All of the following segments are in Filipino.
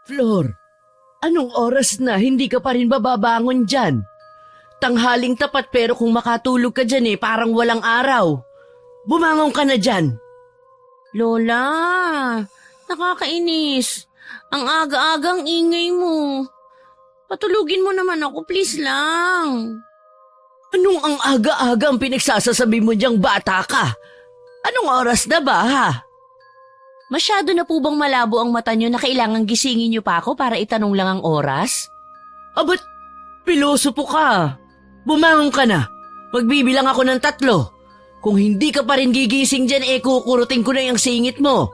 Flor, anong oras na hindi ka pa rin bababangon dyan? Tanghaling tapat pero kung makatulog ka dyan parang walang araw. Bumangon ka na dyan. Lola, nakakainis. Ang aga-agang ingay mo. Patulugin mo naman ako, please lang. Anong ang aga-aga ang pinagsasasabi mo diyang bata ka? Anong oras na ba ha? Masyado na po bang malabo ang mata niyo na kailangang gisingin niyo pa ako para itanong lang ang oras? Abat, piloso po ka. Bumangon ka na. Magbibilang ako ng 3. Kung hindi ka pa rin gigising dyan, kukurutin ko na yung singit mo.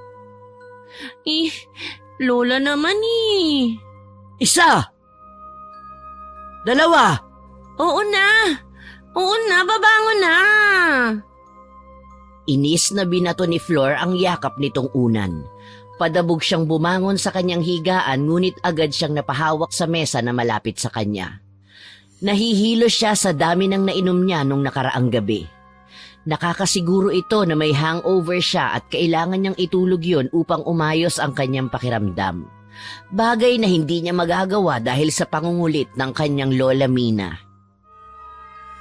Lola naman 1, 2, Oo na, babangon na. Inis na binato ni Flor ang yakap nitong unan. Padabog siyang bumangon sa kanyang higaan ngunit agad siyang napahawak sa mesa na malapit sa kanya. Nahihilo siya sa dami ng nainom niya nung nakaraang gabi. Nakakasiguro ito na may hangover siya at kailangan niyang itulog yon upang umayos ang kanyang pakiramdam. Bagay na hindi niya magagawa dahil sa pangungulit ng kanyang Lola Mina.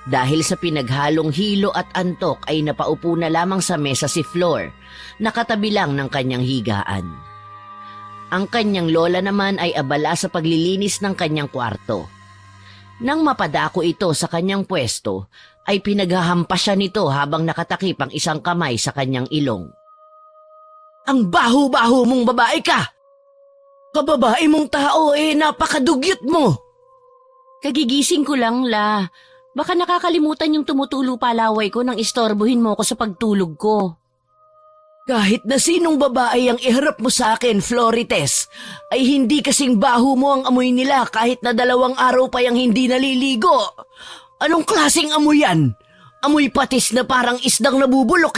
Dahil sa pinaghalong hilo at antok ay napaupo na lamang sa mesa si Flor, nakatabi lang ng kanyang higaan. Ang kanyang lola naman ay abala sa paglilinis ng kanyang kwarto. Nang mapadako ito sa kanyang pwesto, ay pinaghahampas siya nito habang nakatakip ang isang kamay sa kanyang ilong. Ang baho-baho mong babae ka! Kababae mong tao napakadugyot mo! Kagigising ko lang, La. Baka nakakalimutan yung tumutulo palaway ko nang istorbohin mo ko sa pagtulog ko. Kahit na sinong babae ang iharap mo sa akin, Florites, ay hindi kasing baho mo ang amoy nila kahit na 2 araw pa yung hindi naliligo. Anong klaseng amoy yan? Amoy patis na parang isdang nabubulok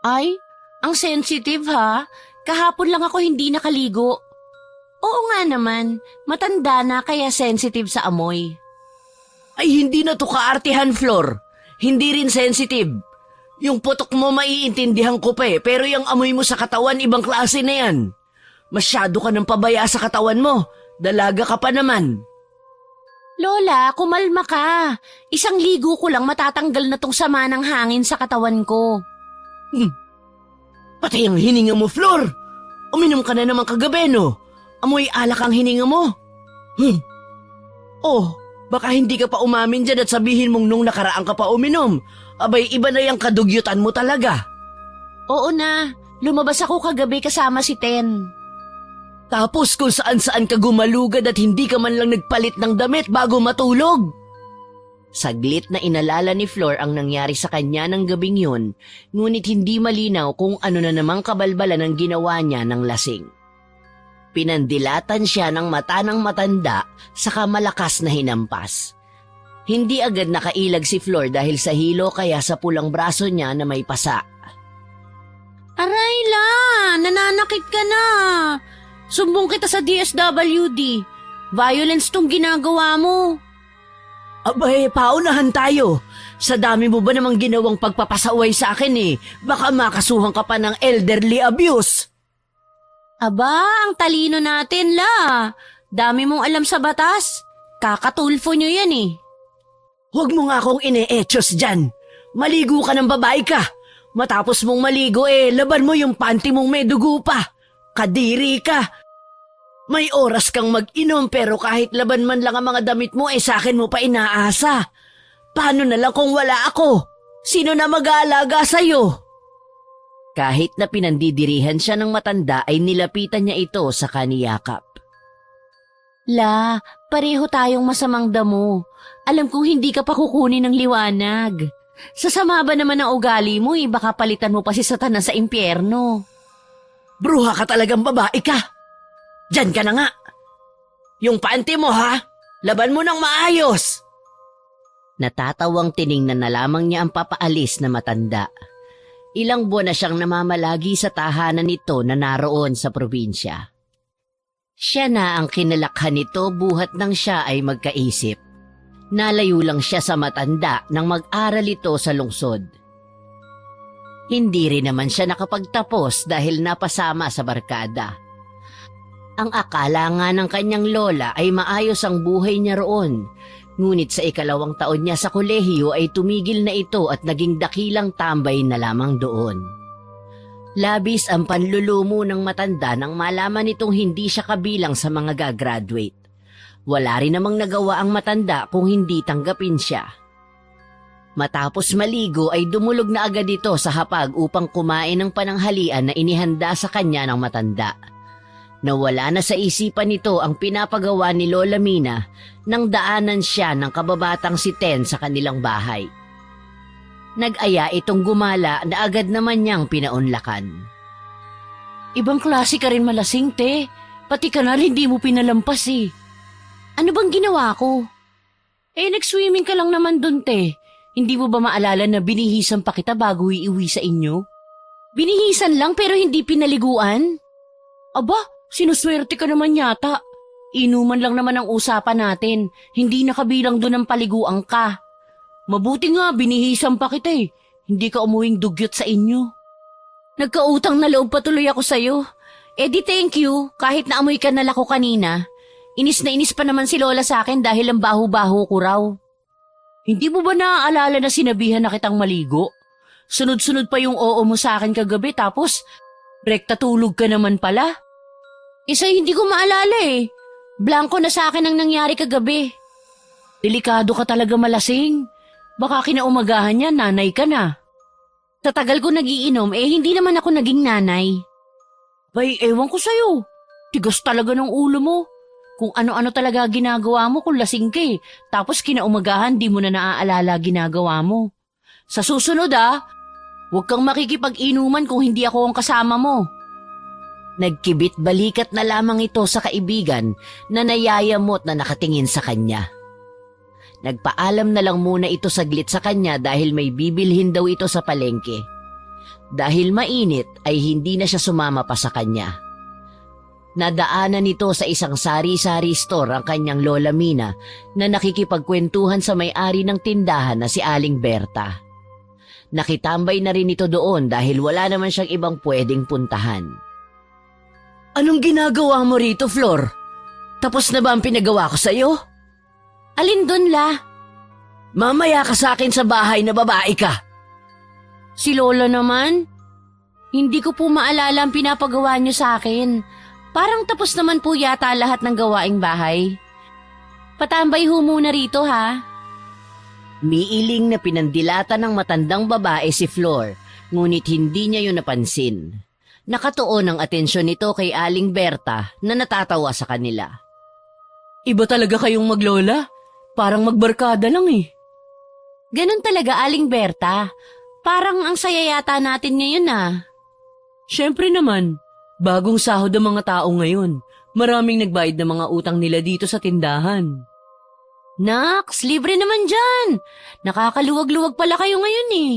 Ay, ang sensitive ha. Kahapon lang ako hindi nakaligo. Oo nga naman, matanda na kaya sensitive sa amoy. Ay hindi na to kaartihan, Flor. Hindi rin sensitive. Yung putok mo maiintindihan ko pa pero yung amoy mo sa katawan ibang klase na yan. Masyado ka ng pabaya sa katawan mo. Dalaga ka pa naman. Lola, kumalma ka. Isang ligo ko lang matatanggal na tong sama ng hangin sa katawan ko. Pati ang hininga mo, Flor. Uminom ka na naman kagabi, no? Amoy alak ang hininga mo. Oh, baka hindi ka pa umamin dyan at sabihin mong nung nakaraan ka pa uminom. Abay, iba na yung kadugyutan mo talaga. Oo na, lumabas ako kagabi kasama si Ten. Tapos kung saan-saan ka gumalugad at hindi ka man lang nagpalit ng damit bago matulog. Saglit na inalala ni Flor ang nangyari sa kanya ng gabing yun, ngunit hindi malinaw kung ano na namang kabalbalan ang ginawa niya ng lasing. Pinandilatan siya ng mata ng matanda saka malakas na hinampas. Hindi agad nakailag si Flor dahil sa hilo kaya sa pulang braso niya na may pasa. Aray la, nananakit ka na. Sumbong kita sa DSWD. Violence tong ginagawa mo. Abay, paunahan tayo. Sa dami mo ba namang ginawang pagpapasaway sa akin baka makasuhan ka pa ng elderly abuse. Aba, ang talino natin la. Dami mong alam sa batas. Kakatulfo nyo yan Huwag mo nga akong ine-etchos dyan. Maligo ka ng babae ka. Matapos mong maligo laban mo yung panty mong may dugo pa. Kadiri ka. May oras kang mag-inom pero kahit laban man lang ang mga damit mo sa akin mo pa inaasa. Paano na lang kung wala ako? Sino na mag-aalaga sa'yo? Kahit na pinandidirihan siya ng matanda ay nilapitan niya ito sa kaniyakap. La, pareho tayong masamang damo. Alam kong hindi ka pa kukunin ng liwanag. Sasama ba naman ang ugali mo baka palitan mo pa si Satanas sa impyerno. Bruha ka talagang babae ka. Diyan ka na nga. Yung panty mo ha, laban mo ng maayos. Natatawang tiningnan na lamang niya ang papaalis na matanda. Ilang buwan na siyang namamalagi sa tahanan nito na naroon sa probinsya. Siya na ang kinalakhan nito buhat nang siya ay magkaisip. Nalayo lang siya sa matanda nang mag-aral ito sa lungsod. Hindi rin naman siya nakapagtapos dahil napasama sa barkada. Ang akala nga ng kanyang lola ay maayos ang buhay niya roon. Ngunit sa 2nd taon niya sa kolehiyo ay tumigil na ito at naging dakilang tambay na lamang doon. Labis ang panlulumo ng matanda nang malaman nitong hindi siya kabilang sa mga gagraduate. Wala rin namang nagawa ang matanda kung hindi tanggapin siya. Matapos maligo ay dumulog na agad ito sa hapag upang kumain ng pananghalian na inihanda sa kanya ng matanda. Nawala na sa isipan nito ang pinapagawa ni Lola Mina nang daanan siya ng kababatang si Ten sa kanilang bahay. Nag-aya itong gumala na agad naman niyang pinaunlakan. Ibang klase ka rin malasing, te. Pati kanal hindi mo pinalampas eh. Ano bang ginawa ko? Nag-swimming ka lang naman dun, te. Hindi mo ba maalala na binihisan pa kita bago iuwi sa inyo? Binihisan lang pero hindi pinaliguan? Aba, sinuswerte ka naman yata. Inuman lang naman ang usapan natin. Hindi nakabilang dun ang paliguan ka. Mabuti nga, binihisan pa kita eh. Hindi ka umuwing dugyot sa inyo. Nagkautang na loob patuloy ako sa'yo. Di thank you, kahit naamoy ka nala ko kanina. Inis na inis pa naman si Lola sa akin dahil ang baho-baho ko raw. Hindi mo ba naaalala na sinabihan na kitang maligo? Sunod-sunod pa yung oo mo sa akin kagabi tapos rekta tulog ka naman pala. Isa hindi ko maalala eh. Blanco na sa akin ang nangyari kagabi. Delikado ka talaga malasing. Baka kinaumagahan niya, nanay ka na. Sa tagal ko nagiinom, hindi naman ako naging nanay. Bay, ewan ko sa'yo. Tigas talaga ng ulo mo. Kung ano-ano talaga ginagawa mo kung lasing ka eh. Tapos kinaumagahan, di mo na naaalala ginagawa mo. Sa susunod huwag kang makikipag-inuman kung hindi ako ang kasama mo. Nagkibit balikat na lamang ito sa kaibigan na nayayamot na nakatingin sa kanya. Nagpaalam na lang muna ito saglit sa kanya dahil may bibilhin daw ito sa palengke. Dahil mainit ay hindi na siya sumama pa sa kanya. Nadaanan nito sa isang sari-sari store ang kanyang Lola Mina na nakikipagkwentuhan sa may-ari ng tindahan na si Aling Berta. Nakitambay na rin ito doon dahil wala naman siyang ibang pwedeng puntahan. Anong ginagawa mo rito, Flor? Tapos na ba ang pinagawa ko sa'yo? Alin dun, La? Mamaya ka sa akin sa bahay na babae ka. Si Lola naman? Hindi ko po maalala ang pinapagawa niyo sa akin. Parang tapos naman po yata lahat ng gawaing bahay. Patambay ho muna rito, ha? Miiling na pinandilata ng matandang babae si Flor, ngunit hindi niya yun napansin. Nakatuon ang atensyon nito kay Aling Berta na natatawa sa kanila. Iba talaga kayong maglola? Parang magbarkada lang eh. Ganon talaga, Aling Berta. Parang ang saya yata natin ngayon Siyempre naman, bagong sahod ang mga tao ngayon. Maraming nagbayad ng mga utang nila dito sa tindahan. Naks, libre naman dyan. Nakakaluwag-luwag pala kayo ngayon eh.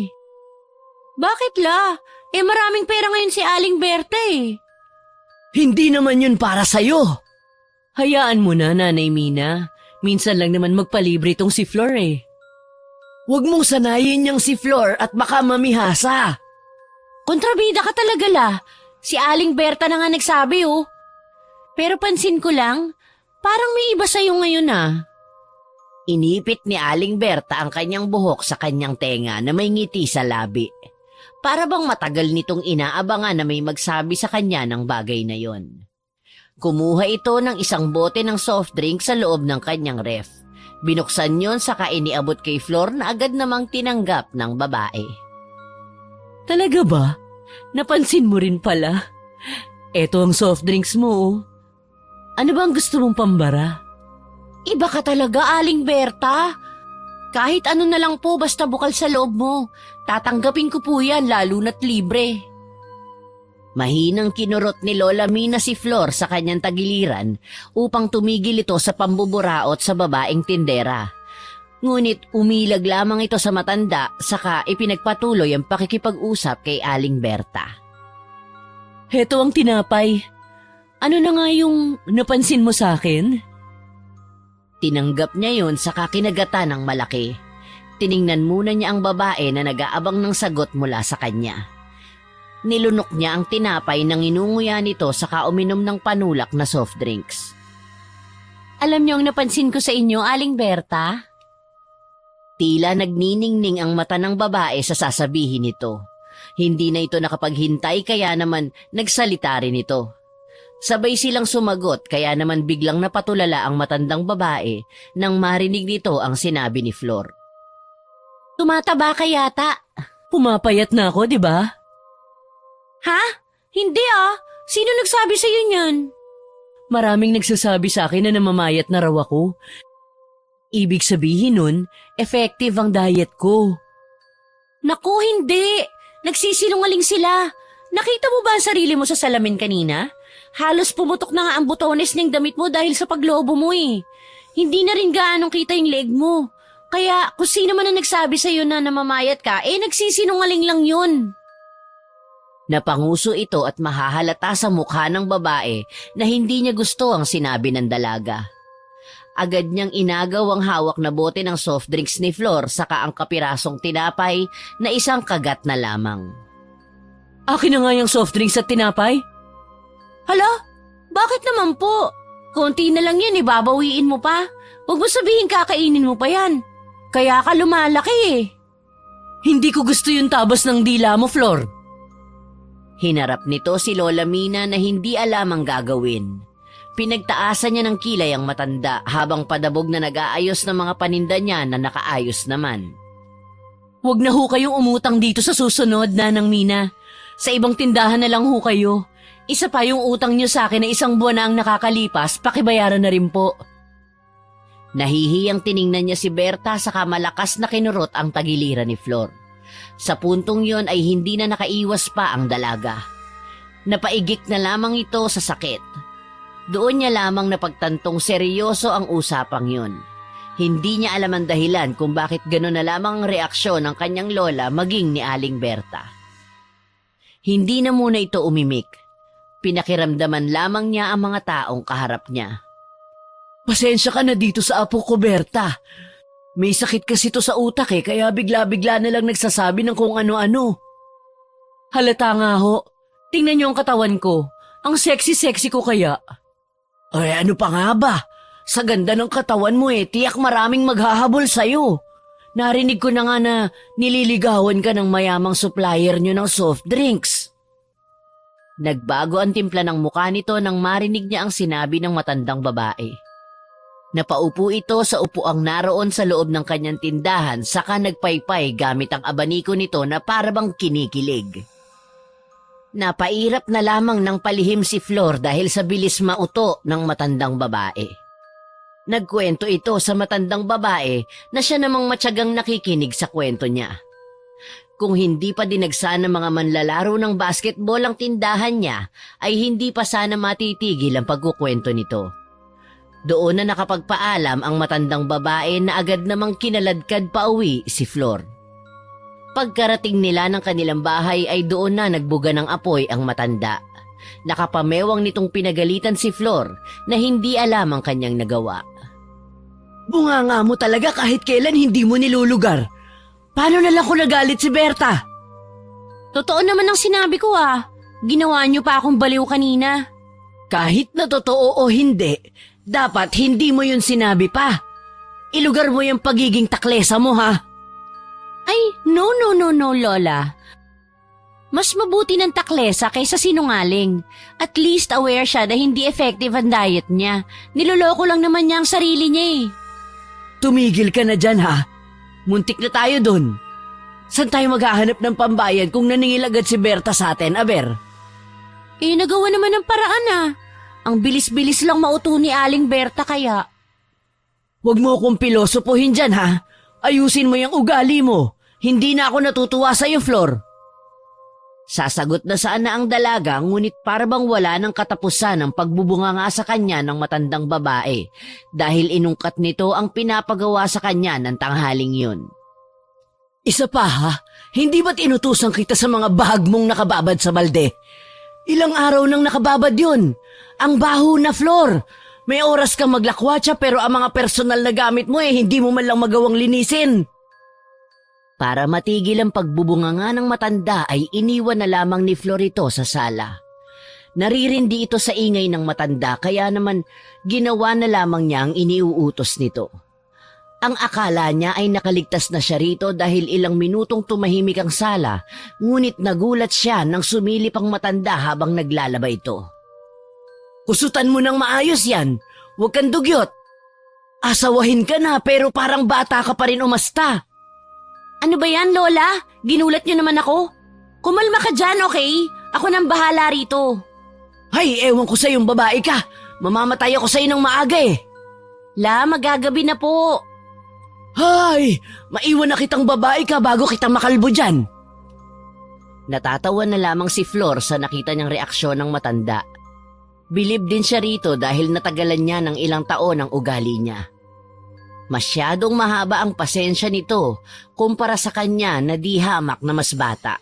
Bakit la? Maraming pera ngayon si Aling Berta eh. Hindi naman yun para sa'yo. Hayaan mo na, Nanay Mina. Minsan lang naman magpalibre tong si Flor eh. Huwag mong sanayin niyang si Flor at baka mamihasa. Kontrabida ka talaga la. Si Aling Berta na nga nagsabi oh. Pero pansin ko lang, parang may iba sa'yo ngayon Inipit ni Aling Berta ang kanyang buhok sa kanyang tenga na may ngiti sa labi. Para bang matagal nitong inaabangan na may magsabi sa kanya ng bagay na yon. Kumuha ito ng isang bote ng soft drink sa loob ng kanyang ref. Binuksan yon saka iniabot kay Flor na agad namang tinanggap ng babae. Talaga ba? Napansin mo rin pala. Eto ang soft drinks mo Ano bang gusto mong pambara? Iba ka talaga, Aling Berta. Kahit ano na lang po basta bukal sa loob mo. Tatanggapin ko po yan lalo na't libre. Mahinang kinurot ni Lola Mina si Flor sa kanyang tagiliran upang tumigil ito sa pambuburaot sa babaeng tindera. Ngunit umilag lamang ito sa matanda saka ipinagpatuloy ang pakikipag-usap kay Aling Berta. Heto ang tinapay. Ano na nga yung napansin mo sa akin? Tinanggap niya yon saka kinagatan ng malaki. Tiningnan muna niya ang babae na nag-aabang ng sagot mula sa kanya. Nilunok niya ang tinapay nang inunguya nito saka uminom ng panulak na soft drinks. Alam niyo ang napansin ko sa inyo, Aling Berta? Tila nagniningning ang mata ng babae sa sasabihin nito. Hindi na ito nakapaghintay kaya naman nagsalita rin ito. Sabay silang sumagot kaya naman biglang napatulala ang matandang babae nang marinig nito ang sinabi ni Flor. Tumataba ka yata. Pumapayat na ako, di ba? Ha? Hindi ah. Sino nagsabi sa'yo niyan? Maraming nagsasabi sa akin na namamayat na raw ako. Ibig sabihin nun, effective ang diet ko. Naku, hindi. Nagsisinungaling sila. Nakita mo ba ang sarili mo sa salamin kanina? Halos pumutok na nga ang butones ng damit mo dahil sa paglobo mo eh. Hindi na rin gaanong kita yung leg mo. Kaya kung sino man ang nagsabi sa'yo na namamayat ka, nagsisinungaling lang yun. Napanguso ito at mahahalata sa mukha ng babae na hindi niya gusto ang sinabi ng dalaga. Agad niyang inagaw ang hawak na bote ng soft drinks ni Flor saka ang kapirasong tinapay na isang kagat na lamang. Akin na nga yung soft drinks at tinapay? Hala? Bakit naman po? Konti na lang yan, babawiin mo pa. Huwag mo sabihin kakainin mo pa yan. Kaya ka lumalaki eh. Hindi ko gusto yung tabas ng dila mo, Flor. Hinarap nito si Lola Mina na hindi alam ang gagawin. Pinagtaasan niya ng kilay ang matanda habang padabog na nag-aayos ng mga paninda niya na nakaayos naman. Huwag na ho kayong umutang dito sa susunod, Nanang Mina. Sa ibang tindahan na lang ho kayo. Isa pa yung utang niyo sa akin na 1 buwan na ang nakakalipas, pakibayaran na rin po. Nahihiyang tiningnan niya si Berta saka malakas na kinurot ang tagiliran ni Flor. Sa puntong yon ay hindi na nakaiwas pa ang dalaga. Napaigik na lamang ito sa sakit. Doon niya lamang napagtantong seryoso ang usapang yun. Hindi niya alam ang dahilan kung bakit gano'n na lamang ang reaksyon ng kanyang lola maging ni Aling Berta. Hindi na muna ito umimik. Pinakiramdaman lamang niya ang mga taong kaharap niya. Pasensya ka na dito sa apo ko, Berta. May sakit kasi to sa utak kaya bigla-bigla na lang nagsasabi ng kung ano-ano. Halata nga ho. Tingnan niyo ang katawan ko. Ang sexy-sexy ko kaya. Ay, ano pa nga ba? Sa ganda ng katawan mo tiyak maraming maghahabol sa'yo. Narinig ko na nga na nililigawan ka ng mayamang supplier nyo ng soft drinks. Nagbago ang timpla ng mukha nito nang marinig niya ang sinabi ng matandang babae. Napaupo ito sa upuang naroon sa loob ng kanyang tindahan saka nagpaypay gamit ang abaniko nito na parabang kinikilig. Napairap na lamang ng palihim si Flor dahil sa bilis mauto ng matandang babae. Nagkwento ito sa matandang babae na siya namang matyagang nakikinig sa kwento niya. Kung hindi pa dinagsa ng mga manlalaro ng basketball ang tindahan niya, ay hindi pa sana matitigil ang pagkukwento nito. Doon na nakapagpaalam ang matandang babae na agad namang kinaladkad pa uwi si Flor. Pagkarating nila ng kanilang bahay ay doon na nagbuga ng apoy ang matanda. Nakapamewang nitong pinagalitan si Flor na hindi alam ang kanyang nagawa. Bunganga mo talaga kahit kailan hindi mo nilulugar. Paano na lang kung nagalit si Berta? Totoo naman ang sinabi ko Ginawa niyo pa akong baliw kanina. Kahit na totoo o hindi, dapat hindi mo yun sinabi pa. Ilugar mo yung pagiging taklesa mo ha. Ay, no, Lola. Mas mabuti ng taklesa kaysa sinungaling. At least aware siya na hindi effective ang diet niya. Niloloko lang naman niya ang sarili niya Tumigil ka na dyan ha. Muntik na tayo dun. Saan tayo maghahanap ng pambayad kung naningil agad si Berta sa atin, Aber? Nagawa naman ng paraan Ang bilis-bilis lang mauto ni Aling Berta kaya. Huwag mo akong pilosopohin dyan ha. Ayusin mo yung ugali mo. Hindi na ako natutuwa sa'yo, Flor. Sasagot na sana ang dalaga ngunit parabang wala ng katapusan ang pagbubunga nga sa kanya ng matandang babae dahil inungkat nito ang pinapagawa sa kanya ng tanghaling yun. Isa pa ha, hindi ba't inutusan kita sa mga bahag mong nakababad sa balde? Ilang araw nang nakababad yun. Ang baho na, Flor. May oras kang maglakwatsa pero ang mga personal na gamit mo hindi mo man lang magawang linisin. Para matigil ang pagbubunganga ng matanda ay iniwan na lamang ni Flor ito sa sala. Naririndi ito sa ingay ng matanda kaya naman ginawa na lamang niya ang iniuutos nito. Ang akala niya ay nakaligtas na siya rito dahil ilang minutong tumahimik ang sala, ngunit nagulat siya nang sumilip ang matanda habang naglalaba ito. "Kusutan mo ng maayos yan, huwag kang dugyot. Asawahin ka na pero parang bata ka pa rin umasta." Ano ba yan, Lola? Ginulat niyo naman ako. Kumalma ka dyan, okay? Ako nang bahala rito. "Hay, ewan ko sa'yong babae ka. Mamamatay ako sa'yo ng maaga eh." La, magagabi na po. "Hay, maiwan na kitang babae ka bago kita makalbo dyan." Natatawa na lamang si Flor sa nakita niyang reaksyon ng matanda. Bilib din siya rito dahil natagalan niya ng ilang taon ang ugali niya. Masyadong mahaba ang pasensya nito kumpara sa kanya na di hamak na mas bata.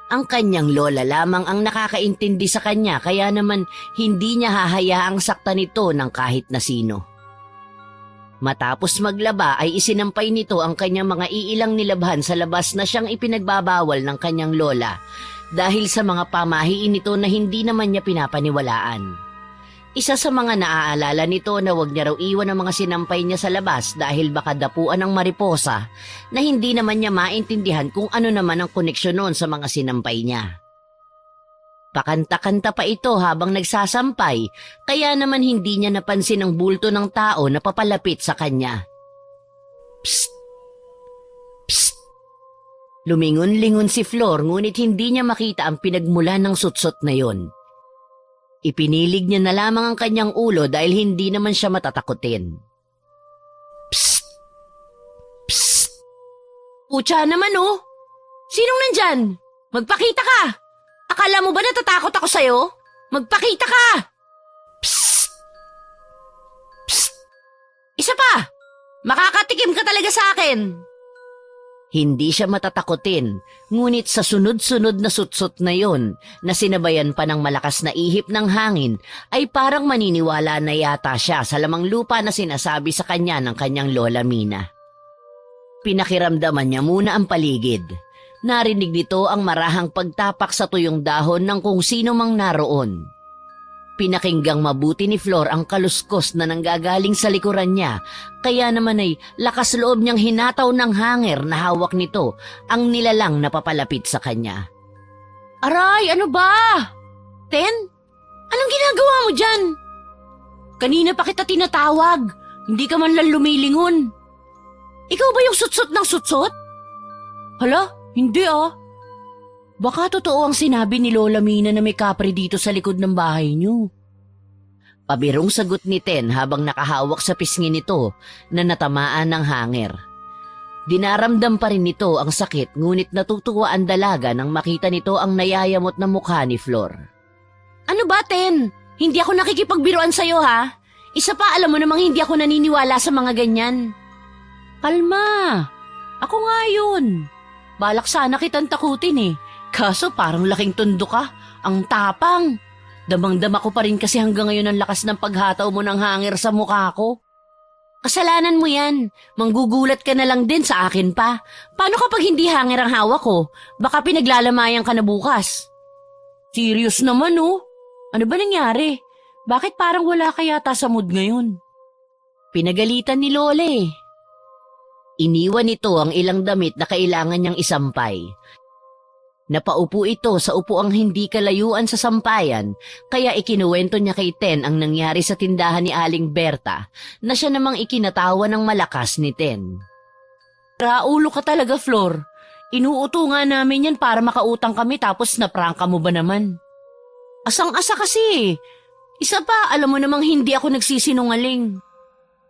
Ang kanyang lola lamang ang nakakaintindi sa kanya kaya naman hindi niya hahayaang saktan nito ng kahit na sino. Matapos maglaba ay isinampay nito ang kanyang mga iilang nilabhan sa labas na siyang ipinagbabawal ng kanyang lola dahil sa mga pamahiin nito na hindi naman niya pinapaniwalaan. Isa sa mga naaalala nito na wag niya raw iwan ang mga sinampay niya sa labas dahil baka dapuan ng mariposa na hindi naman niya maintindihan kung ano naman ang koneksyon noon sa mga sinampay niya. Pakanta-kanta pa ito habang nagsasampay kaya naman hindi niya napansin ang bulto ng tao na papalapit sa kanya. Psst! Psst! Lumingon-lingon si Flor ngunit hindi niya makita ang pinagmula ng sutsot na yon. Ipinilig niya na lamang ang kanyang ulo dahil hindi naman siya matatakutin. Psst! Psst! Pucha naman oh! Sinong nandyan? Magpakita ka! Akala mo ba natatakot ako sa'yo? Magpakita ka! Psst! Psst! Isa pa! Makakatikim ka talaga sa akin! Hindi siya matatakutin, ngunit sa sunod-sunod na sutsot na yon na sinabayan pa ng malakas na ihip ng hangin ay parang maniniwala na yata siya sa lamang lupa na sinasabi sa kanya ng kanyang lola Mina. Pinakiramdaman niya muna ang paligid. Narinig nito ang marahang pagtapak sa tuyong dahon ng kung sino mang naroon. Pinakinggang mabuti ni Flor ang kaluskos na nanggagaling sa likuran niya, kaya naman ay lakas loob niyang hinataw ng hanger na hawak nito ang nilalang na papalapit sa kanya. Aray, ano ba? Ten? Anong ginagawa mo dyan? Kanina pa kita tinatawag, hindi ka man lang lumilingon. Ikaw ba yung sutsot ng sutsot? Hala, hindi ah. Baka totoo ang sinabi ni Lola Mina na may kapre dito sa likod ng bahay niyo. Pabirong sagot ni Ten habang nakahawak sa pisngi nito na natamaan ng hanger. Dinaramdam pa rin nito ang sakit ngunit natutuwa ang dalaga nang makita nito ang nayayamot na mukha ni Flor. Ano ba, Ten? Hindi ako nakikipagbiruan sa'yo ha? Isa pa, alam mo namang hindi ako naniniwala sa mga ganyan. Kalma. Ako nga yun. Balak sana kitang takutin eh. Kaso parang laking tundo ka. Ang tapang. Damang-dama ko pa rin kasi hanggang ngayon ang lakas ng paghataw mo ng hanger sa mukha ko. Kasalanan mo yan. Manggugulat ka na lang din sa akin pa. Paano kapag hindi hanger ang hawak ko? Baka pinaglalamayan ka na bukas. Serious naman oh. Ano ba nangyari? Bakit parang wala ka yata sa mood ngayon? Pinagalitan ni Lola eh. Iniwan nito ang ilang damit na kailangan niyang isampay. Napaupo ito sa upuang hindi kalayuan sa sampayan, kaya ikinuwento niya kay Ten ang nangyari sa tindahan ni Aling Berta na siya namang ikinatawa ng malakas ni Ten. Raulo ka talaga, Flor. Inuuto nga namin yan para makautang kami tapos naprangka mo ba naman? Asang-asa kasi. Isa pa, alam mo namang hindi ako nagsisinungaling.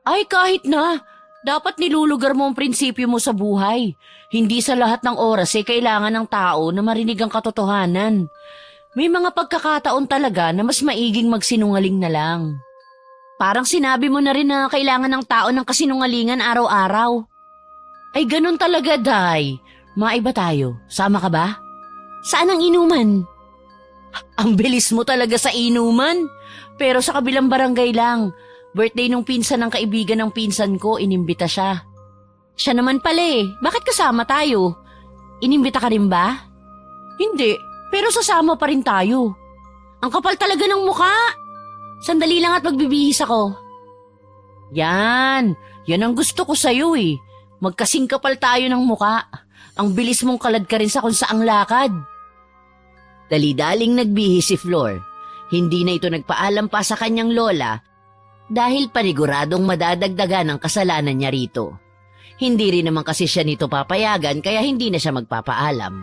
Ay kahit na, dapat nilulugar mo ang prinsipyo mo sa buhay. Hindi sa lahat ng oras kailangan ng tao na marinig ang katotohanan. May mga pagkakataon talaga na mas maiging magsinungaling na lang. Parang sinabi mo na rin na kailangan ng tao ng kasinungalingan araw-araw. Ay ganun talaga, Day. Maiba tayo. Sama ka ba? Saan ang inuman? Ang bilis mo talaga sa inuman. Pero sa kabilang barangay lang. Birthday nung pinsan ng kaibigan ng pinsan ko, inimbita siya. Siya naman pala eh. Bakit kasama tayo? Inimbita ka rin ba? Hindi, pero sasama pa rin tayo. Ang kapal talaga ng mukha. Sandali lang at magbibihis ako. Yan ang gusto ko sa'yo eh. Magkasing kapal tayo ng mukha. Ang bilis mong kalad ka rin sa kung saang lakad. Dali-daling nagbihis si Flor. Hindi na ito nagpaalam pa sa kanyang lola dahil paniguradong madadagdagan ang kasalanan niya rito. Hindi rin naman kasi siya nito papayagan kaya hindi na siya magpapaalam.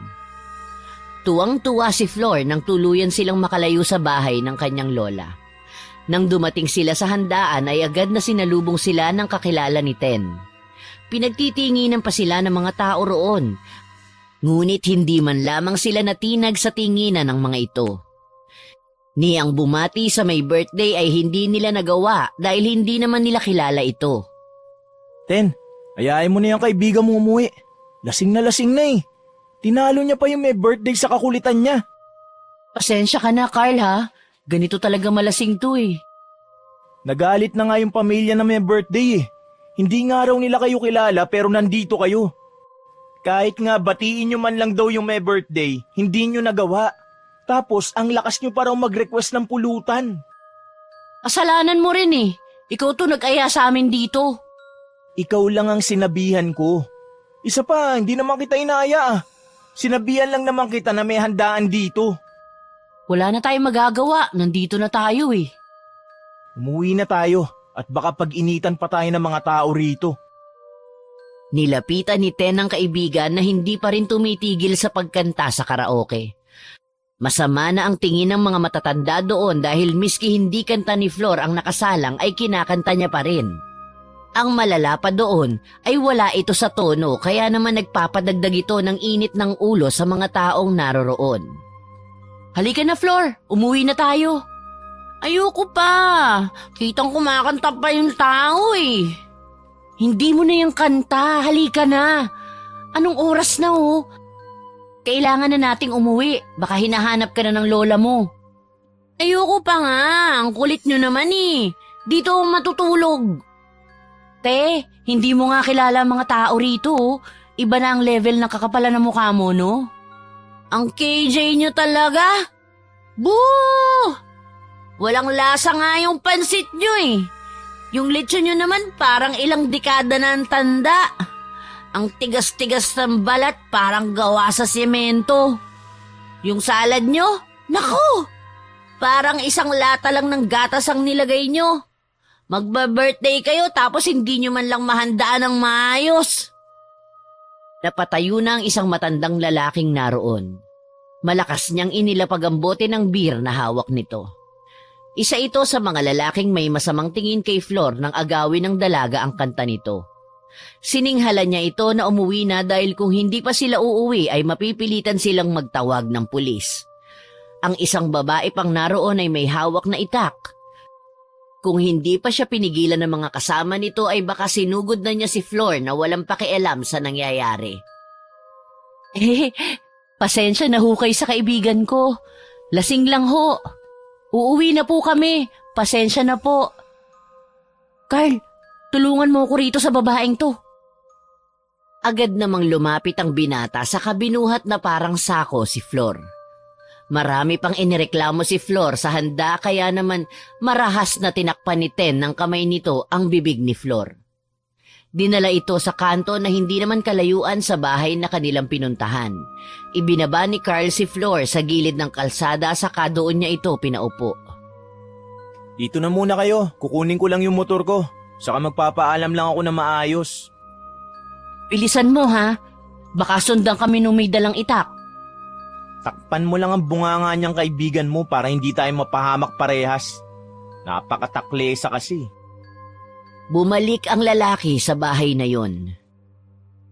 Tuwang-tuwa si Flor nang tuluyan silang makalayo sa bahay ng kanyang lola. Nang dumating sila sa handaan ay agad na sinalubong sila ng kakilala ni Ten. Pinagtitinginan pa sila ng mga tao roon. Ngunit hindi man lamang sila natinag sa tinginan ng mga ito. Niyang bumati sa may birthday ay hindi nila nagawa dahil hindi naman nila kilala ito. Ten, ayain mo na yung kaibigan mo umuwi. Lasing na eh. Tinalo niya pa yung may birthday sa kakulitan niya. Pasensya ka na, Carl ha. Ganito talaga malasing to eh. Nagalit na nga yung pamilya na may birthday eh. Hindi nga raw nila kayo kilala pero nandito kayo. Kahit nga batiin nyo man lang daw yung may birthday, hindi nyo nagawa. Tapos ang lakas nyo pa raw mag-request ng pulutan. Kasalanan mo rin eh. Ikaw to nag-aya sa amin dito. Ikaw lang ang sinabihan ko. Isa pa, hindi naman kita inaya ah. Sinabihan lang naman kita na may handaan dito. Wala na tayong magagawa. Nandito na tayo eh. Umuwi na tayo at baka pag-initan pa tayo ng mga tao rito. Nilapitan ni Ten ang kaibigan na hindi pa rin tumitigil sa pagkanta sa karaoke. Masama na ang tingin ng mga matatanda doon dahil miski hindi kanta ni Flor ang nakasalang ay kinakanta niya pa rin. Ang malala pa doon ay wala ito sa tono kaya naman nagpapadagdag ito ng init ng ulo sa mga taong naroroon. Halika na Flor, umuwi na tayo. Ayoko pa. Kitang kumakanta pa yung tao eh. Hindi mo na yung kanta, halika na. Anong oras na oh? Kailangan na nating umuwi, baka hinahanap ka na ng lola mo. Ayoko pa nga, ang kulit nyo naman eh. Dito ako matutulog. Te, hindi mo nga kilala ang mga tao rito oh. Iba na ang level ng kakapalan ng mukha mo, no? Ang KJ nyo talaga? Boo! Walang lasa nga yung pansit nyo eh. Yung lechon nyo naman parang ilang dekada na ang tanda. Ang tigas-tigas ng balat parang gawa sa semento. Yung salad nyo, naku! Parang isang lata lang ng gatas ang nilagay nyo. Magba-birthday kayo tapos hindi nyo man lang mahandaan ng maayos. Napatayo na ang isang matandang lalaking naroon. Malakas niyang inilapag ang bote ng beer na hawak nito. Isa ito sa mga lalaking may masamang tingin kay Flor nang agawin ng dalaga ang kanta nito. Sininghalan niya ito na umuwi na dahil kung hindi pa sila uuwi ay mapipilitan silang magtawag ng pulis. Ang isang babae pang naroon ay may hawak na itak. Kung hindi pa siya pinigilan ng mga kasama nito ay baka sinugod na niya si Flor na walang pakialam sa nangyayari. Pasensya na ho kayo sa kaibigan ko. Lasing lang ho. Uuwi na po kami. Pasensya na po. Carl, tulungan mo ko rito sa babaeng to. Agad namang lumapit ang binata sa kabinuhat na parang sako si Flor. Marami pang inireklamo si Flor sa handa kaya naman marahas na tinakpan ni Ten ng kamay nito ang bibig ni Flor. Dinala ito sa kanto na hindi naman kalayuan sa bahay na kanilang pinuntahan. Ibinaba ni Carl si Flor sa gilid ng kalsada saka doon niya ito pinaupo. Dito na muna kayo, kukunin ko lang yung motor ko. Saka magpapaalam lang ako na maayos. Bilisan mo ha. Baka sundan kami nung may dalang itak. Takpan mo lang ang bunganga niyang kaibigan mo para hindi tayo mapahamak parehas. Napakataklesa kasi. Bumalik ang lalaki sa bahay na yon.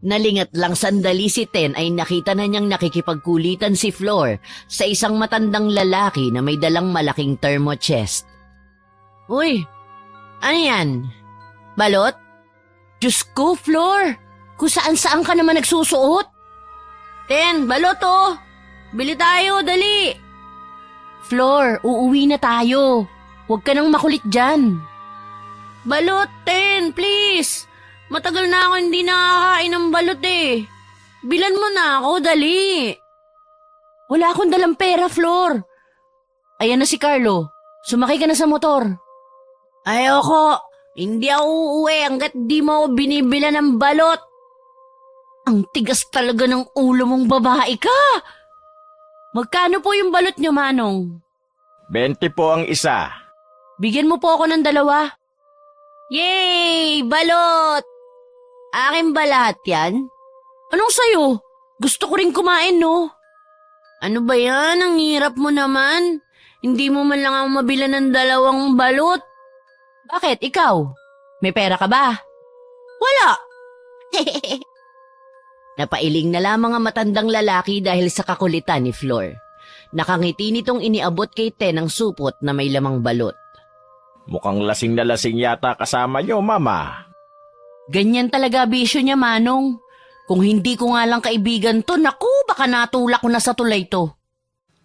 Nalingat lang sandali si Ten ay nakita na niyang nakikipagkulitan si Flor sa isang matandang lalaki na may dalang malaking thermo chest. Uy, ano yan? Balot? Diyos ko, Flor! Kung saan-saan ka naman nagsusuot? Ten, balot oh! Bili tayo, dali! Flor, uuwi na tayo. Huwag ka nang makulit dyan. Balot, Ten, please! Matagal na ako hindi nakakain ng balot eh. Bilan mo na ako, dali. Wala akong dalang pera, Flor. Ayan na si Carlo. Sumakay ka na sa motor. Ayoko. Hindi ako uuwi hanggat di mo ako binibila ng balot. Ang tigas talaga ng ulo mong babae ka. Magkano po yung balot niyo, Manong? 20 po ang isa. Bigyan mo po ako ng 2. Yay! Balot! Akin ba lahat yan? Anong sayo? Gusto ko rin kumain, no? Ano ba yan? Ang hirap mo naman. Hindi mo man lang ako mabila ng 2 balot. Bakit? Ikaw? May pera ka ba? Wala! Napailing na lamang ang matandang lalaki dahil sa kakulitan ni Flor. Nakangiti nitong iniabot kay Ten ang supot na may lamang balot. Mukhang lasing na lasing yata kasama niyo, Mama. Ganyan talaga bisyo niya, Manong. Kung hindi ko nga lang kaibigan to, naku, baka natulak ko na sa tulay to.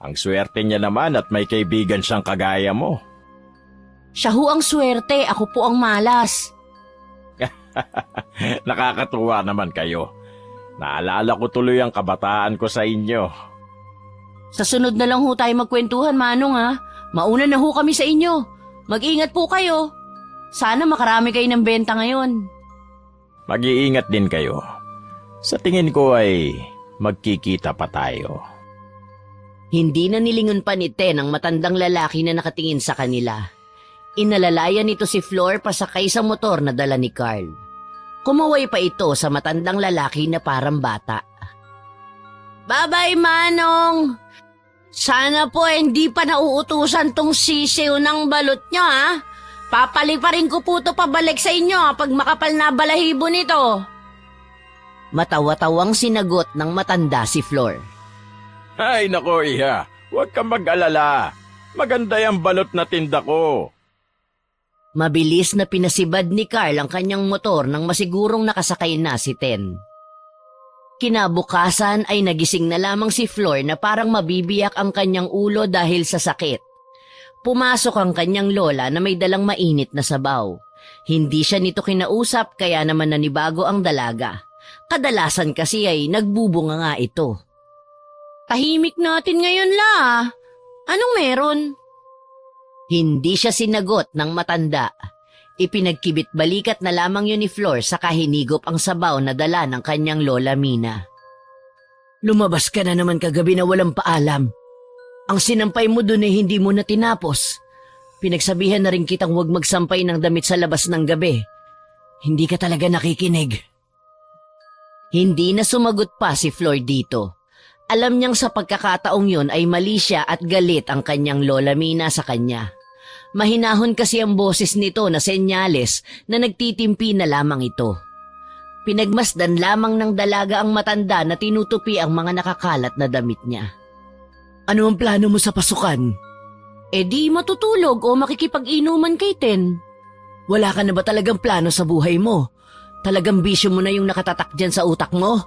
Ang swerte niya naman at may kaibigan siyang kagaya mo. Siya ho ang swerte, ako po ang malas. Nakakatuwa naman kayo. Naalala ko tuloy ang kabataan ko sa inyo. Sa sunod na lang ho tayo magkwentuhan, Manong ha. Mauna na ho kami sa inyo. Mag-ingat po kayo. Sana makarami kayo ng benta ngayon. Mag-iingat din kayo. Sa tingin ko ay magkikita pa tayo. Hindi na nilingon pa ni Ten ang matandang lalaki na nakatingin sa kanila. Inalalayan nito si Flor pasakay sa motor na dala ni Carl. Kumaway pa ito sa matandang lalaki na parang bata. Bye-bye, Manong. Sana po hindi pa nauutusan tong sisiw ng balot nyo ha. Papaliparin ko po to pabalik sa inyo pag makapal na balahibo nito. Matawa-tawang sinagot ng matanda si Flor. Ay nako, Iha. Huwag kang mag-alala. Maganda yung balot na tinda ko. Mabilis na pinasibad ni Carl ang kanyang motor nang masigurong nakasakay na si Ten. Kinabukasan ay nagising na lamang si Flor na parang mabibiyak ang kanyang ulo dahil sa sakit. Pumasok ang kanyang lola na may dalang mainit na sabaw. Hindi siya nito kinausap kaya naman nanibago ang dalaga. Kadalasan kasi ay nagbubunga nga ito. Tahimik natin ngayon la. Anong meron? Hindi siya sinagot ng matanda. Ipinagkibit balikat na lamang yun ni Flor sa kahinigop ang sabaw na dala ng kanyang lola Mina. Lumabas ka na naman kagabi na walang paalam. Ang sinampay mo dun ay hindi mo na tinapos. Pinagsabihan na rin kitang huwag magsampay ng damit sa labas ng gabi. Hindi ka talaga nakikinig. Hindi na sumagot pa si Flor dito. Alam niyang sa pagkakataong yun ay mali siya at galit ang kanyang lola Mina sa kanya. Mahinahon kasi ang boses nito na senyales na nagtitimpi na lamang ito. Pinagmasdan lamang ng dalaga ang matanda na tinutupi ang mga nakakalat na damit niya. Ano ang plano mo sa pasukan? E di matutulog o makikipag-inuman kay Ten. Wala ka na ba talagang plano sa buhay mo? Talagang bisyo mo na yung nakatatak dyan sa utak mo?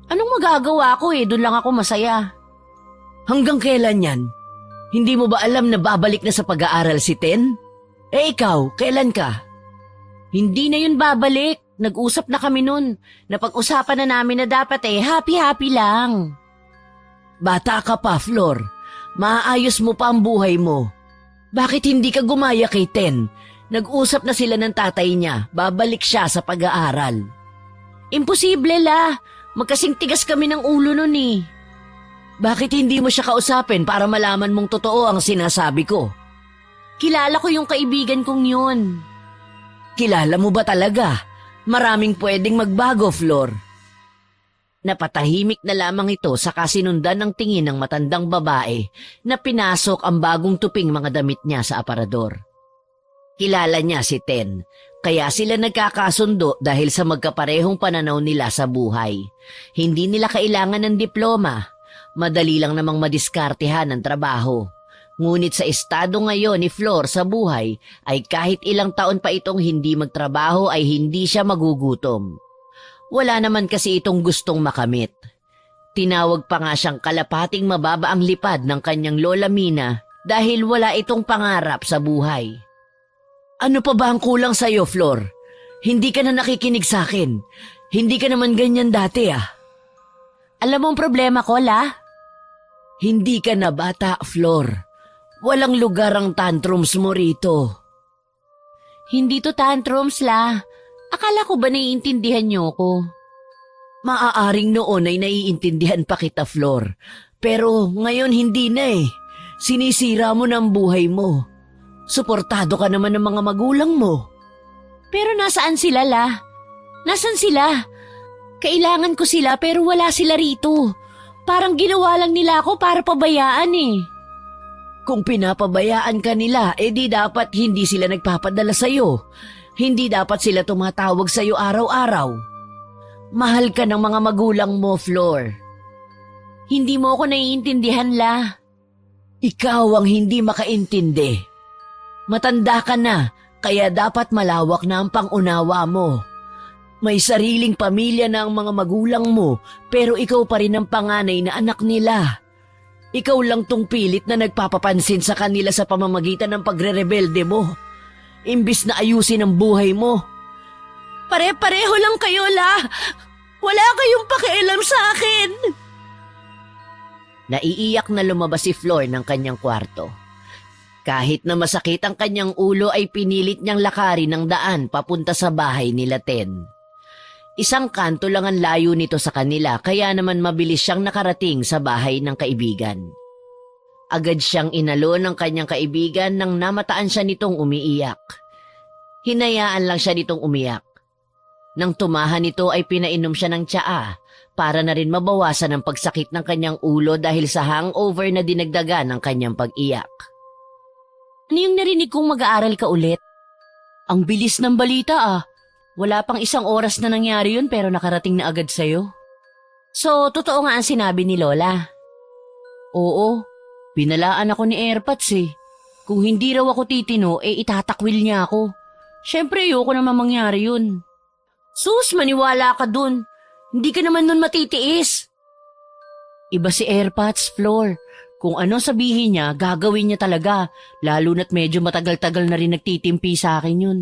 Anong magagawa ko doon lang ako masaya. Hanggang kailan yan? Hindi mo ba alam na babalik na sa pag-aaral si Ten? Eh ikaw, kailan ka? Hindi na yun babalik. Nag-usap na kami nun. Napag-usapan na namin na dapat happy-happy lang. Bata ka pa, Flor. Maaayos mo pa ang buhay mo. Bakit hindi ka gumaya kay Ten? Nag-usap na sila ng tatay niya. Babalik siya sa pag-aaral. Imposible la. Magkasing tigas kami ng ulo nun eh. Bakit hindi mo siya kausapin para malaman mong totoo ang sinasabi ko? Kilala ko yung kaibigan kong yun. Kilala mo ba talaga? Maraming pwedeng magbago, Flor. Napatahimik na lamang ito sa kasinundan ng tingin ng matandang babae na pinasok ang bagong tuping mga damit niya sa aparador. Kilala niya si Ten, kaya sila nagkakasundo dahil sa magkaparehong pananaw nila sa buhay. Hindi nila kailangan ng diploma. Madali lang namang madiskartehan ang trabaho. Ngunit sa estado ngayon ni Flor sa buhay ay kahit ilang taon pa itong hindi magtrabaho ay hindi siya magugutom. Wala naman kasi itong gustong makamit. Tinawag pa nga siyang kalapating mababa ang lipad ng kanyang lola Mina dahil wala itong pangarap sa buhay. Ano pa ba ang kulang sa'yo, Flor? Hindi ka na nakikinig sa akin. Hindi ka naman ganyan dati ah. Alam mo ang problema ko, La? Hindi ka na bata, Flor. Walang lugar ang tantrums mo rito. Hindi to tantrums, La. Akala ko ba naiintindihan niyo ko? Maaaring noon ay naiintindihan pa kita, Flor. Pero ngayon hindi na eh. Sinisira mo ng buhay mo. Suportado ka naman ng mga magulang mo. Pero nasaan sila, La? Nasaan sila? Kailangan ko sila pero wala sila rito. Parang ginawa lang nila ako para pabayaan eh. Kung pinapabayaan ka nila, di dapat hindi sila nagpapadala sa'yo. Hindi dapat sila tumatawag sa'yo araw-araw. Mahal ka ng mga magulang mo, Flor. Hindi mo ako naiintindihan, La. Ikaw ang hindi makaintindi. Matanda ka na, kaya dapat malawak na ang pangunawa mo. May sariling pamilya na ang mga magulang mo, pero ikaw pa rin ang panganay na anak nila. Ikaw lang tong pilit na nagpapapansin sa kanila sa pamamagitan ng pagre-rebelde mo. Imbis na ayusin ang buhay mo. Pare-pareho lang kayo, La. Wala kayong pakialam sa akin. Naiiyak na lumabas si Flor ng kanyang kwarto. Kahit na masakit ang kanyang ulo ay pinilit niyang lakarin ang daan papunta sa bahay nila Ten. Isang kanto lang ang layo nito sa kanila kaya naman mabilis siyang nakarating sa bahay ng kaibigan. Agad siyang inalo ng kanyang kaibigan nang namataan siya nitong umiiyak. Hinayaan lang siya nitong umiyak. Nang tumahan nito ay pinainom siya ng tsaa para na rin mabawasan ang pagsakit ng kanyang ulo dahil sa hangover na dinagdagan ng kanyang pag-iyak. Ano yung narinig kong mag-aaral ka ulit? Ang bilis ng balita ah. Wala pang isang oras na nangyari yun pero nakarating na agad sa'yo. So, totoo nga ang sinabi ni Lola? Oo, binalaan ako ni Airpods eh. Kung hindi raw ako titino, itatakwil niya ako. Siyempre, ayoko naman mangyari yun. Sus, maniwala ka dun. Hindi ka naman nun matitiis. Iba si Airpods, Floor. Kung ano sabihin niya, gagawin niya talaga. Lalo na't medyo matagal-tagal na rin nagtitimpi sa akin yun.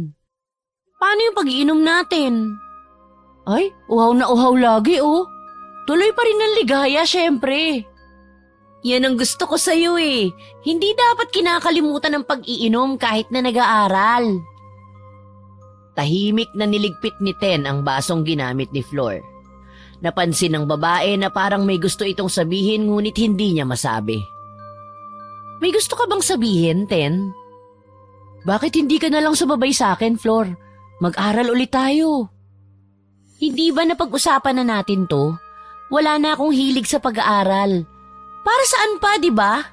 Paano yung pag-iinom natin? Ay, uhaw na uhaw lagi oh. Tuloy pa rin ang ligaya, syempre. Yan ang gusto ko sa'yo eh. Hindi dapat kinakalimutan ang pag-iinom kahit na nag-aaral. Tahimik na niligpit ni Ten ang basong ginamit ni Flor. Napansin ng babae na parang may gusto itong sabihin ngunit hindi niya masabi. May gusto ka bang sabihin, Ten? Bakit hindi ka na lang sumabay sa akin, Flor? Mag-aral ulit tayo. Hindi ba napag-usapan na natin to? Wala na akong hilig sa pag-aaral. Para saan pa, di ba?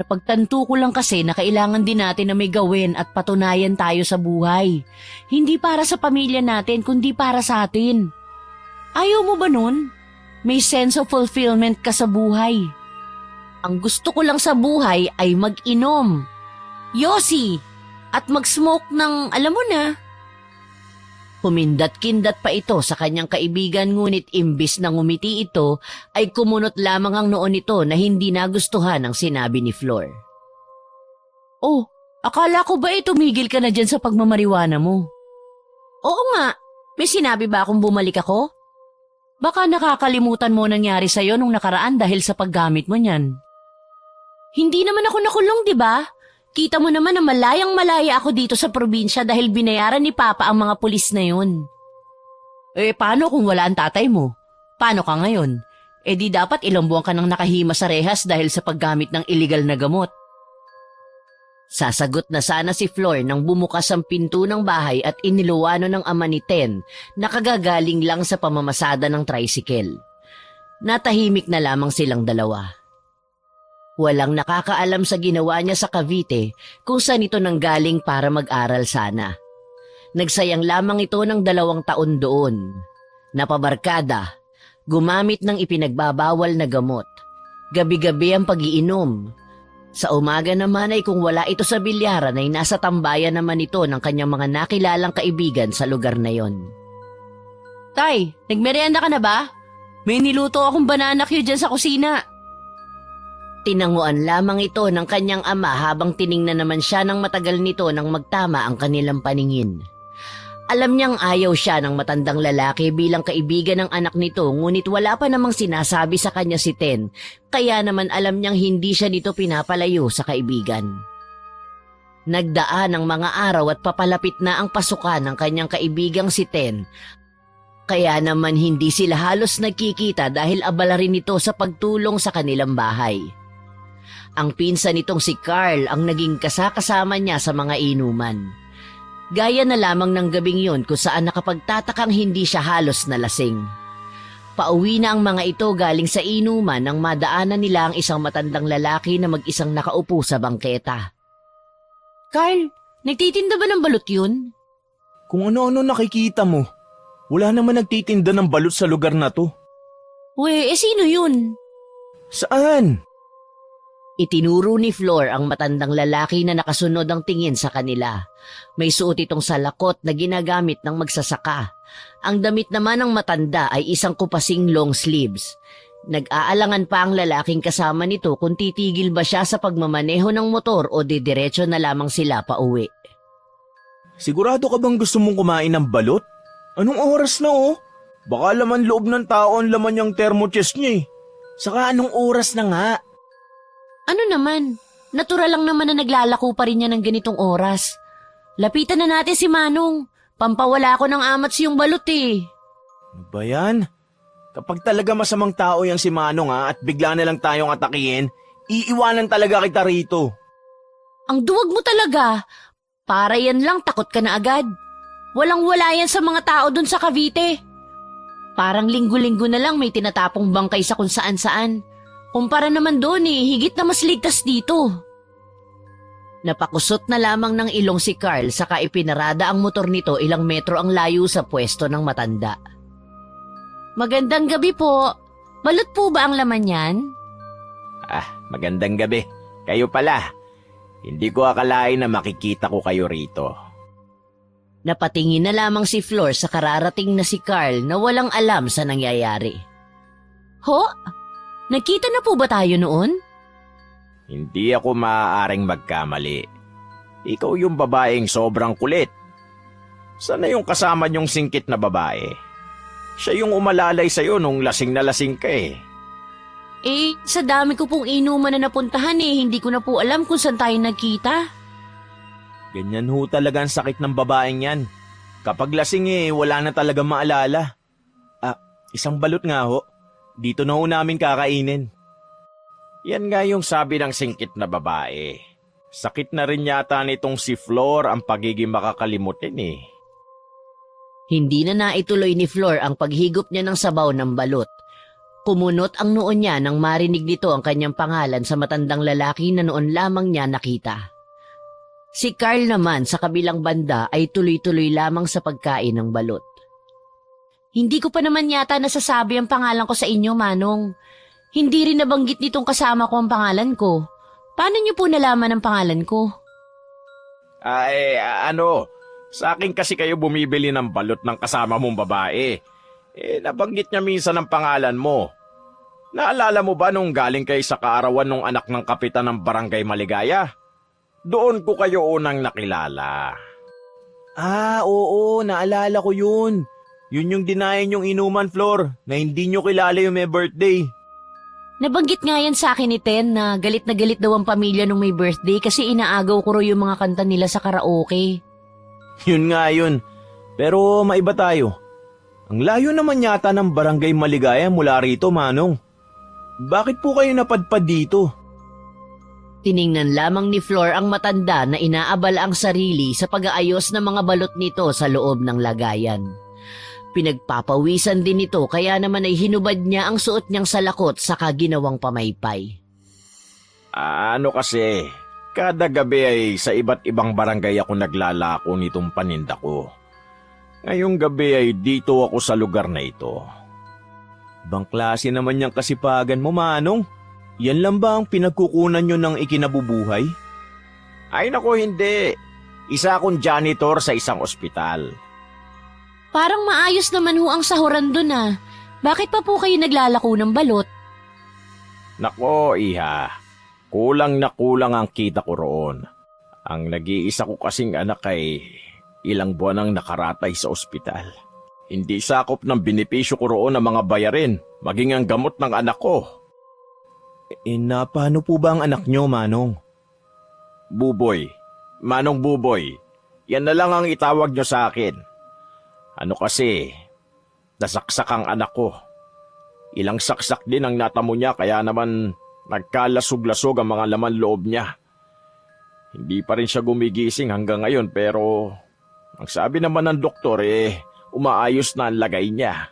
Napagtanto ko lang kasi na kailangan din natin na may gawin at patunayan tayo sa buhay. Hindi para sa pamilya natin, kundi para sa atin. Ayaw mo ba nun? May sense of fulfillment ka sa buhay. Ang gusto ko lang sa buhay ay mag-inom, yosi, at mag-smoke ng alam mo na. Humindat-kindat pa ito sa kanyang kaibigan ngunit imbis na ngumiti ito ay kumunot lamang ang noon nito na hindi nagustuhan ang sinabi ni Flor. Oh, akala ko ba tumigil ka na dyan sa pagmamariwana mo? Oo nga, may sinabi ba akong bumalik ako? Baka nakakalimutan mo nangyari sa'yo nung nakaraan dahil sa paggamit mo niyan. Hindi naman ako nakulong, di ba? Kita mo naman na malayang-malaya ako dito sa probinsya dahil binayaran ni Papa ang mga pulis na yun. Paano kung wala ang tatay mo? Paano ka ngayon? Di dapat ilang buwan ka nang nakahima sa rehas dahil sa paggamit ng illegal na gamot. Sasagot na sana si Flor nang bumukas ang pinto ng bahay at iniluwano ng ama ni Ten na kagagaling lang sa pamamasada ng tricycle. Natahimik na lamang silang dalawa. Walang nakakaalam sa ginawa niya sa Cavite kung saan ito nanggaling para mag-aral sana. Nagsayang lamang ito ng 2 taon doon. Napabarkada, gumamit ng ipinagbabawal na gamot. Gabi-gabi ang pag-iinom. Sa umaga naman ay kung wala ito sa bilyaran ay nasa tambayan naman ito ng kanyang mga nakilalang kaibigan sa lugar na yon. Tay, nagmerienda ka na ba? May niluto akong banana cue dyan sa kusina. Tinanguan lamang ito ng kanyang ama habang tiningnan naman siya ng matagal nito nang magtama ang kanilang paningin. Alam niyang ayaw siya ng matandang lalaki bilang kaibigan ng anak nito, ngunit wala pa namang sinasabi sa kanya si Ten, kaya naman alam niyang hindi siya nito pinapalayo sa kaibigan. Nagdaan ang mga araw at papalapit na ang pasukan ng kanyang kaibigang si Ten, kaya naman hindi sila halos nagkikita dahil abala rin ito sa pagtulong sa kanilang bahay. Ang pinsan nitong si Carl ang naging kasakasama niya sa mga inuman. Gaya na lamang ng gabing yun kung saan nakapagtatakang hindi siya halos nalasing. Pauwi na ang mga ito galing sa inuman nang madaanan nila ang isang matandang lalaki na mag-isang nakaupo sa bangketa. Carl, nagtitinda ba ng balot yun? Kung ano-ano nakikita mo. Wala naman nagtitinda ng balot sa lugar na to. Sino yun? Saan? Itinuro ni Flor ang matandang lalaki na nakasunod ang tingin sa kanila. May suot itong salakot na ginagamit ng magsasaka. Ang damit naman ng matanda ay isang kupasing long sleeves. Nag-aalangan pa ang lalaking kasama nito kung titigil ba siya sa pagmamaneho ng motor o didiretso na lamang sila pauwi. Sigurado ka bang gusto mong kumain ng balot? Anong oras na oh? Baka laman loob ng tao ang laman niyang thermochest niya eh. Saka anong oras na nga? Ano naman? Natural lang naman na naglalako pa rin niya ng ganitong oras. Lapitan na natin si Manong. Pampawala ko ng amats yung balot eh. Ano ba yan? Kapag talaga masamang tao yang si Manong at bigla na lang tayong atakihin, iiwanan talaga kita rito. Ang duwag mo talaga. Para yan lang takot ka na agad. Walang-wala yan sa mga tao dun sa Cavite. Parang linggo-linggo na lang may tinatapong bangkay sa kung saan-saan. Kumpara naman doon higit na mas ligtas dito. Napakusot na lamang ng ilong si Carl saka ipinarada ang motor nito ilang metro ang layo sa pwesto ng matanda. Magandang gabi po. Balot po ba ang laman yan? Magandang gabi. Kayo pala. Hindi ko akalain na makikita ko kayo rito. Napatingin na lamang si Flor sa kararating na si Carl na walang alam sa nangyayari. Ho? Nakita na po ba tayo noon? Hindi ako maaaring magkamali. Ikaw yung babaeng sobrang kulit. Sana yung kasama niyong singkit na babae. Siya yung umalalay sa'yo nung lasing na lasing ka eh. Sa dami ko pong inuman na napuntahan hindi ko na po alam kung saan tayo nagkita. Ganyan ho talaga ang sakit ng babaeng yan. Kapag lasing wala na talaga maalala. Isang balot nga ho. Dito na ho namin kakainin. Yan nga yung sabi ng singkit na babae. Sakit na rin yata nitong si Flor ang pagiging makakalimutin eh. Hindi na naituloy ni Flor ang paghigop niya ng sabaw ng balot. Kumunot ang noon niya nang marinig nito ang kanyang pangalan sa matandang lalaki na noon lamang niya nakita. Si Carl naman sa kabilang banda ay tuloy-tuloy lamang sa pagkain ng balot. Hindi ko pa naman yata nasasabi ang pangalan ko sa inyo, Manong. Hindi rin nabanggit nitong kasama ko ang pangalan ko. Paano niyo po nalaman ang pangalan ko? Sa akin kasi kayo bumibili ng balot ng kasama mong babae. Nabanggit niya minsan ang pangalan mo. Naalala mo ba nung galing kayo sa kaarawan ng anak ng kapitan ng Barangay Maligaya? Doon ko kayo unang nakilala. Oo, naalala ko yun. Yun yung dinayan yung inuman, Flor, na hindi nyo kilala yung may birthday. Nabanggit nga yan sa akin ni Ten na galit daw ang pamilya nung may birthday kasi inaagaw ko raw yung mga kanta nila sa karaoke. Yun nga yun. Pero maiba tayo. Ang layo naman yata ng Barangay Maligaya mula rito, Manong. Bakit po kayo napadpad dito? Tiningnan lamang ni Flor ang matanda na inaabala ang sarili sa pag-aayos ng mga balot nito sa loob ng lagayan. Pinagpapawisan din ito kaya naman ay hinubad niya ang suot niyang salakot saka ginawang pamaypay. Kasi, kada gabi ay sa iba't ibang barangay ako naglalako nitong paninda ko. Ngayong gabi ay dito ako sa lugar na ito. Ibang klase naman niyang kasipagan mo, Manong. Yan lang ba ang pinagkukunan niyo ng ikinabubuhay? Ay nako, hindi. Isa akong janitor sa isang ospital. Parang maayos naman ho ang sahuran dun Bakit pa po kayo naglalako ng balot? Nako, iha. Kulang na kulang ang kita ko roon. Ang nag-iisa ko kasing anak ay Ilang buwan ang nakaratay sa ospital. Hindi sakop ng benepisyo ko roon ang mga bayarin, maging ang gamot ng anak ko. Paano po ba ang anak nyo, Manong? Buboy, Manong Buboy, yan na lang ang itawag nyo sa akin. Ano kasi, nasaksak ang anak ko. Ilang saksak din ang natamo niya kaya naman nagkalasog-lasog ang mga laman loob niya. Hindi pa rin siya gumigising hanggang ngayon pero ang sabi naman ng doktor umaayos na ang lagay niya.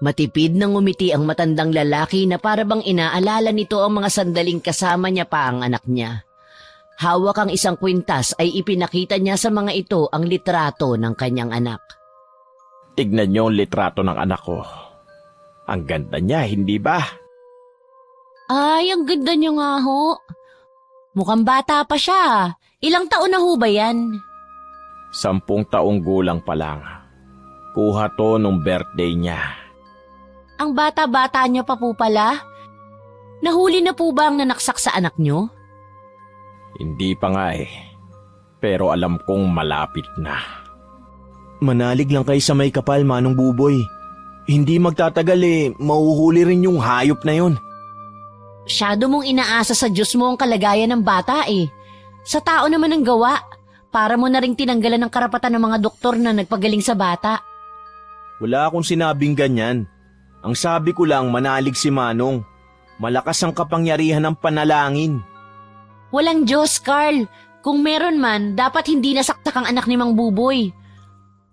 Matipid nang umiti ang matandang lalaki na para bang inaalala nito ang mga sandaling kasama niya pa ang anak niya. Hawak ang isang kwintas ay ipinakita niya sa mga ito ang litrato ng kanyang anak. Tignan niyo ang litrato ng anak ko. Ang ganda niya, hindi ba? Ay, ang ganda niya nga ho. Mukhang bata pa siya. Ilang taon na ho ba yan? 10 taong gulang pa lang. Kuha to nung birthday niya. Ang bata-bata niya pa po pala. Nahuli na po ba ang nanaksak sa anak niyo? Hindi pa nga pero alam kong malapit na. Manalig lang kayo sa may kapal, Manong Buboy. Hindi magtatagal mauhuli rin yung hayop na yon. Masyado mong inaasa sa Diyos mo ang kalagayan ng bata Sa tao naman ang gawa. Para mo na ring tinanggalan ng karapatan ng mga doktor na nagpagaling sa bata. Wala akong sinabing ganyan. Ang sabi ko lang manalig si Manong. Malakas ang kapangyarihan ng panalangin. Walang Diyos, Carl. Kung meron man, dapat hindi nasaksak ang anak ni Mang Buboy.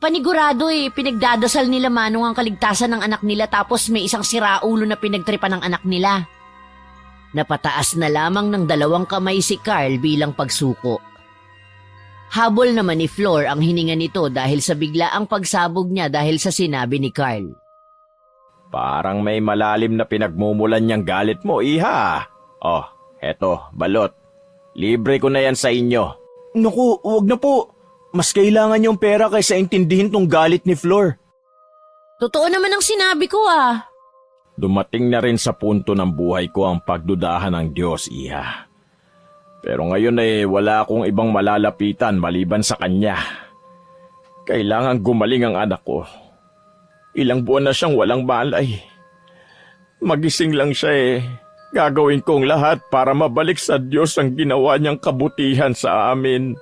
Panigurado pinagdadasal nila Manong ang kaligtasan ng anak nila tapos may isang siraulo na pinagtripan ng anak nila. Napataas na lamang ng 2 kamay si Carl bilang pagsuko. Habol naman ni Flor ang hininga nito dahil sa biglaang pagsabog niya dahil sa sinabi ni Carl. Parang may malalim na pinagmumulan niyang galit mo, iha. Oh, eto, balot. Libre ko na yan sa inyo. Naku, wag na po. Mas kailangan yung pera kaysa intindihin tong galit ni Flor. Totoo naman ang sinabi ko Dumating na rin sa punto ng buhay ko ang pagdudahan ng Diyos, iha. Pero ngayon wala akong ibang malalapitan maliban sa Kanya. Kailangan gumaling ang anak ko. Ilang buwan na siyang walang malay. Magising lang siya Gagawin kong lahat para mabalik sa Diyos ang ginawa niyang kabutihan sa amin.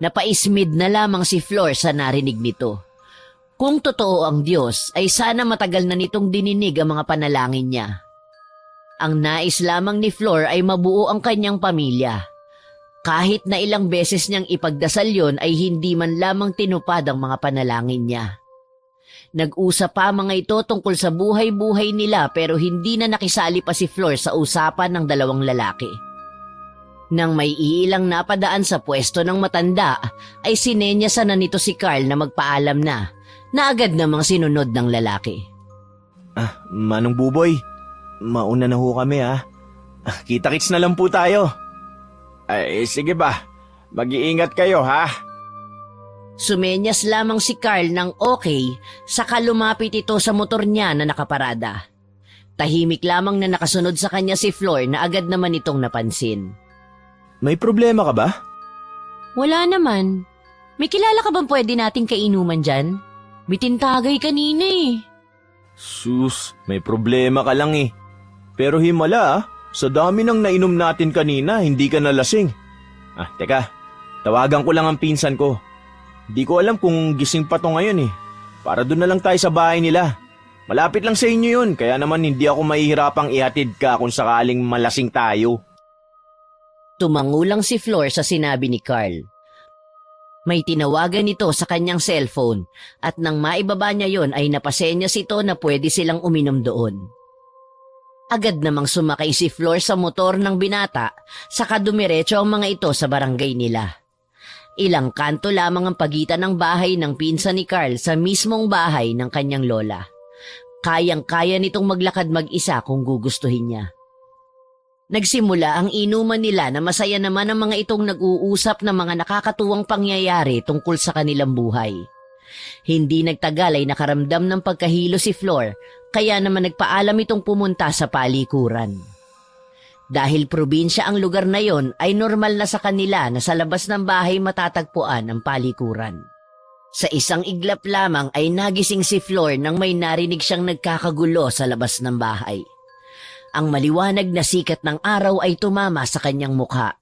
Napaismid na lamang si Flor sa narinig nito. Kung totoo ang Diyos, ay sana matagal na nitong dininig ang mga panalangin niya. Ang nais lamang ni Flor ay mabuo ang kanyang pamilya. Kahit na ilang beses niyang ipagdasal yon ay hindi man lamang tinupad ang mga panalangin niya. Nag-usap pa mga ito tungkol sa buhay-buhay nila pero hindi na nakisali pa si Flor sa usapan ng 2 lalaki. Nang may iilang napadaan sa pwesto ng matanda, ay sinenyasan na nito si Carl na magpaalam na agad namang sinunod ng lalaki. Manong Buboy, mauna na ho kami Kita-kits na lang po tayo. Sige ba, mag-iingat kayo ha. Sumenyas lamang si Carl ng okay, saka lumapit ito sa motor niya na nakaparada. Tahimik lamang na nakasunod sa kanya si Flor na agad naman itong napansin. May problema ka ba? Wala naman. May kilala ka bang pwede nating kainuman dyan? Bitintagay kanina Sus, may problema ka lang Pero himala sa dami ng nainom natin kanina, hindi ka nalasing. Teka, tawagan ko lang ang pinsan ko. Di ko alam kung gising pa to ngayon Para doon na lang tayo sa bahay nila. Malapit lang sa inyo yun, kaya naman hindi ako mahihirapang ihatid ka kung sakaling malasing tayo. Tumangulang si Flor sa sinabi ni Carl. May tinawagan ito sa kanyang cellphone at nang maibaba niya yon ay napasenyas ito na pwede silang uminom doon. Agad namang sumakay si Flor sa motor ng binata saka dumiretso ang mga ito sa barangay nila. Ilang kanto lamang ang pagitan ng bahay ng pinsan ni Carl sa mismong bahay ng kanyang lola. Kayang-kaya nitong maglakad mag-isa kung gugustuhin niya. Nagsimula ang inuman nila na masaya naman ang mga itong nag-uusap ng mga nakakatuwang pangyayari tungkol sa kanilang buhay. Hindi nagtagal ay nakaramdam ng pagkahilo si Flor, kaya naman nagpaalam itong pumunta sa palikuran. Dahil probinsya ang lugar na yon ay normal na sa kanila na sa labas ng bahay matatagpuan ang palikuran. Sa isang iglap lamang ay nagising si Flor nang may narinig siyang nagkakagulo sa labas ng bahay. Ang maliwanag na sikat ng araw ay tumama sa kanyang mukha.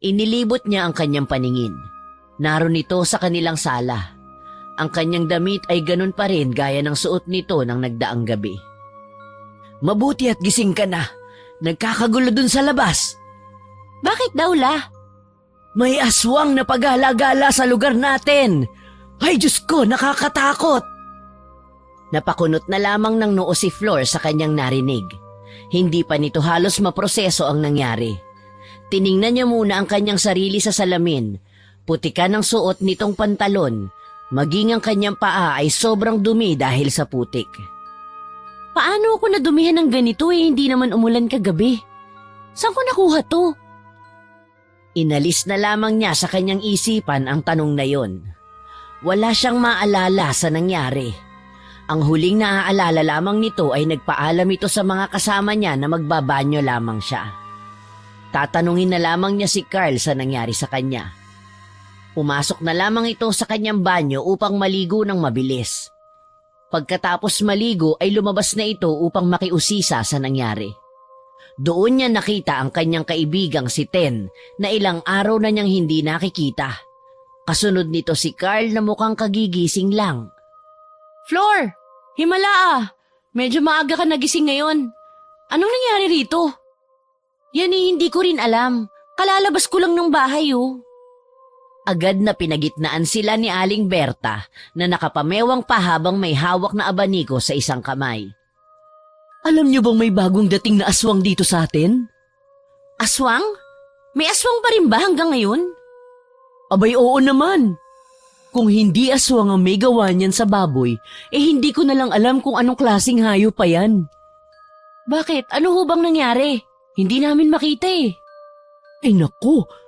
Inilibot niya ang kanyang paningin. Naroon ito sa kanilang sala. Ang kanyang damit ay ganun pa rin gaya ng suot nito ng nagdaang gabi. Mabuti at gising ka na. Nagkakagulo dun sa labas. Bakit daw, La? May aswang na pagala-gala sa lugar natin. Ay Diyos ko, nakakatakot. Napakunot na lamang ng noo si Flor sa kanyang narinig. Hindi pa nito halos maproseso ang nangyari. Tiningnan niya muna ang kanyang sarili sa salamin. Putikan ang suot nitong pantalon. Maging ang kanyang paa ay sobrang dumi dahil sa putik. Paano ako nadumihan ng ganito hindi naman umulan kagabi? Saan ko nakuha to? Inalis na lamang niya sa kanyang isipan ang tanong na yon. Wala siyang maalala sa nangyari. Ang huling naaalala lamang nito ay nagpaalam ito sa mga kasama niya na magbabanyo lamang siya. Tatanungin na lamang niya si Carl sa nangyari sa kanya. Pumasok na lamang ito sa kanyang banyo upang maligo ng mabilis. Pagkatapos maligo ay lumabas na ito upang makiusisa sa nangyari. Doon niya nakita ang kanyang kaibigang si Ten na ilang araw na niyang hindi nakikita. Kasunod nito si Carl na mukhang kagigising lang. Flor! Himala ah! Medyo maaga ka nagising ngayon. Anong nangyari rito? Yan hindi ko rin alam. Kalalabas ko lang ng bahay Agad na pinagitnaan sila ni Aling Berta na nakapamewang pa habang may hawak na abaniko sa isang kamay. Alam niyo bang may bagong dating na aswang dito sa atin? Aswang? May aswang pa rin ba hanggang ngayon? Abay oo naman. Kung hindi aswang ang may gawa niyan sa baboy, hindi ko na lang alam kung anong klaseng hayop pa yan. Bakit? Ano ho bang nangyari? Hindi namin makita Ay naku!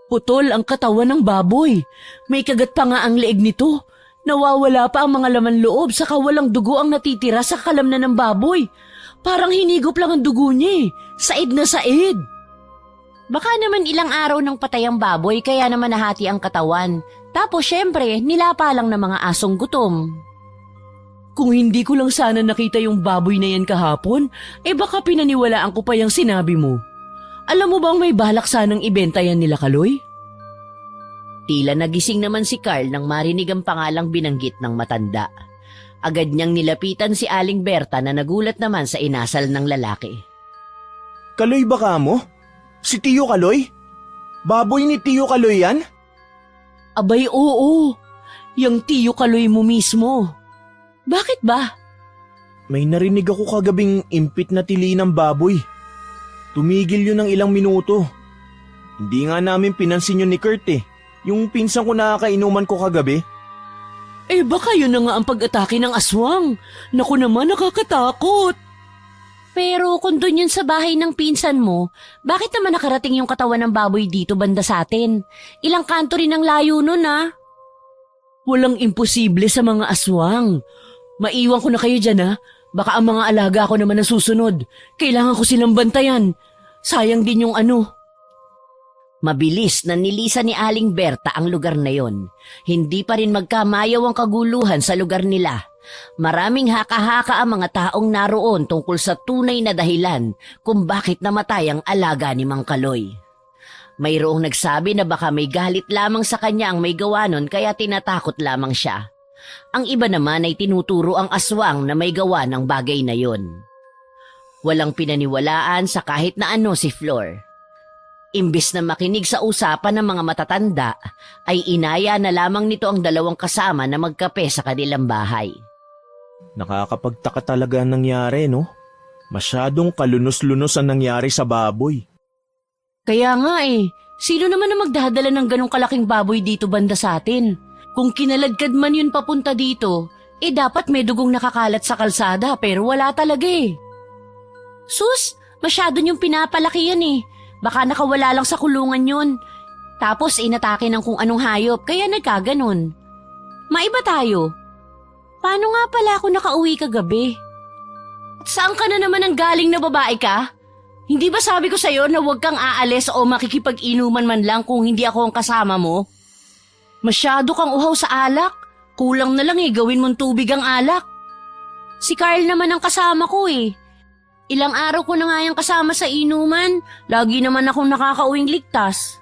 Putol ang katawan ng baboy. May kagat pa nga ang leeg nito. Nawawala pa ang mga laman loob saka walang dugo ang natitira sa kalamnan ng baboy. Parang hinigop lang ang dugo niya Said na said. Baka naman ilang araw ng patay ang baboy kaya naman nahati ang katawan. Tapos syempre, nilapa lang ng mga asong gutom. Kung hindi ko lang sana nakita yung baboy na yan kahapon, baka pinaniwalaan ko pa yung sinabi mo. Alam mo bang may balak sanang ibenta yan nila Kaloy? Tila nagising naman si Carl nang marinig ang pangalang binanggit ng matanda. Agad niyang nilapitan si Aling Berta na nagulat naman sa inasal ng lalaki. Kaloy baka mo? Si Tiyo Kaloy? Baboy ni Tiyo Kaloy yan? Abay oo, yung Tiyo Kaloy mo mismo. Bakit ba? May narinig ako kagabing impit na tili ng baboy. Tumigil yun ng ilang minuto. Hindi nga namin pinansin yun ni Kurt yung pinsan ko nakakainuman ko kagabi. Baka yun na nga ang pag-atake ng aswang. Naku naman, nakakatakot. Pero kung doon yun sa bahay ng pinsan mo, bakit naman nakarating yung katawan ng baboy dito banda sa atin? Ilang kanto rin ang layo nun Walang imposible sa mga aswang. Maiwan ko na kayo dyan Baka ang mga alaga ko naman ang susunod. Kailangan ko silang bantayan. Sayang din yung Mabilis na nilisan ni Aling Berta ang lugar na yon. Hindi pa rin magkamayaw ang kaguluhan sa lugar nila. Maraming haka-haka ang mga taong naroon tungkol sa tunay na dahilan kung bakit namatay ang alaga ni Mang Kaloy. Mayroong nagsabi na baka may galit lamang sa kanya ang may gawa nun kaya tinatakot lamang siya. Ang iba naman ay tinuturo ang aswang na may gawa ng bagay na yon. Walang pinaniwalaan sa kahit na ano si Flor. Imbis na makinig sa usapan ng mga matatanda, ay inaya na lamang nito ang dalawang kasama na magkape sa kanilang bahay. Nakakapagtaka talaga ang nangyari, no? Masyadong kalunos-lunos ang nangyari sa baboy. Kaya nga sino naman na magdadala ng ganong kalaking baboy dito banda sa atin? Kung kinaladkad man yun papunta dito, dapat may dugong nakakalat sa kalsada pero wala talaga Sus, masyado niyong pinapalaki yan Baka nakawala lang sa kulungan yun. Tapos inatake ng kung anong hayop kaya nagkaganon. Maiba tayo. Paano nga pala ako nakauwi kagabi? At saan ka na naman ang galing na babae ka? Hindi ba sabi ko sa'yo na huwag kang aalis o makikipag-inuman man lang kung hindi ako ang kasama mo? Masyado kang uhaw sa alak. Kulang na lang gawin mong tubig ang alak. Si Carl naman ang kasama ko Ilang araw ko na nga yung kasama sa inuman. Lagi naman akong nakakauwing ligtas.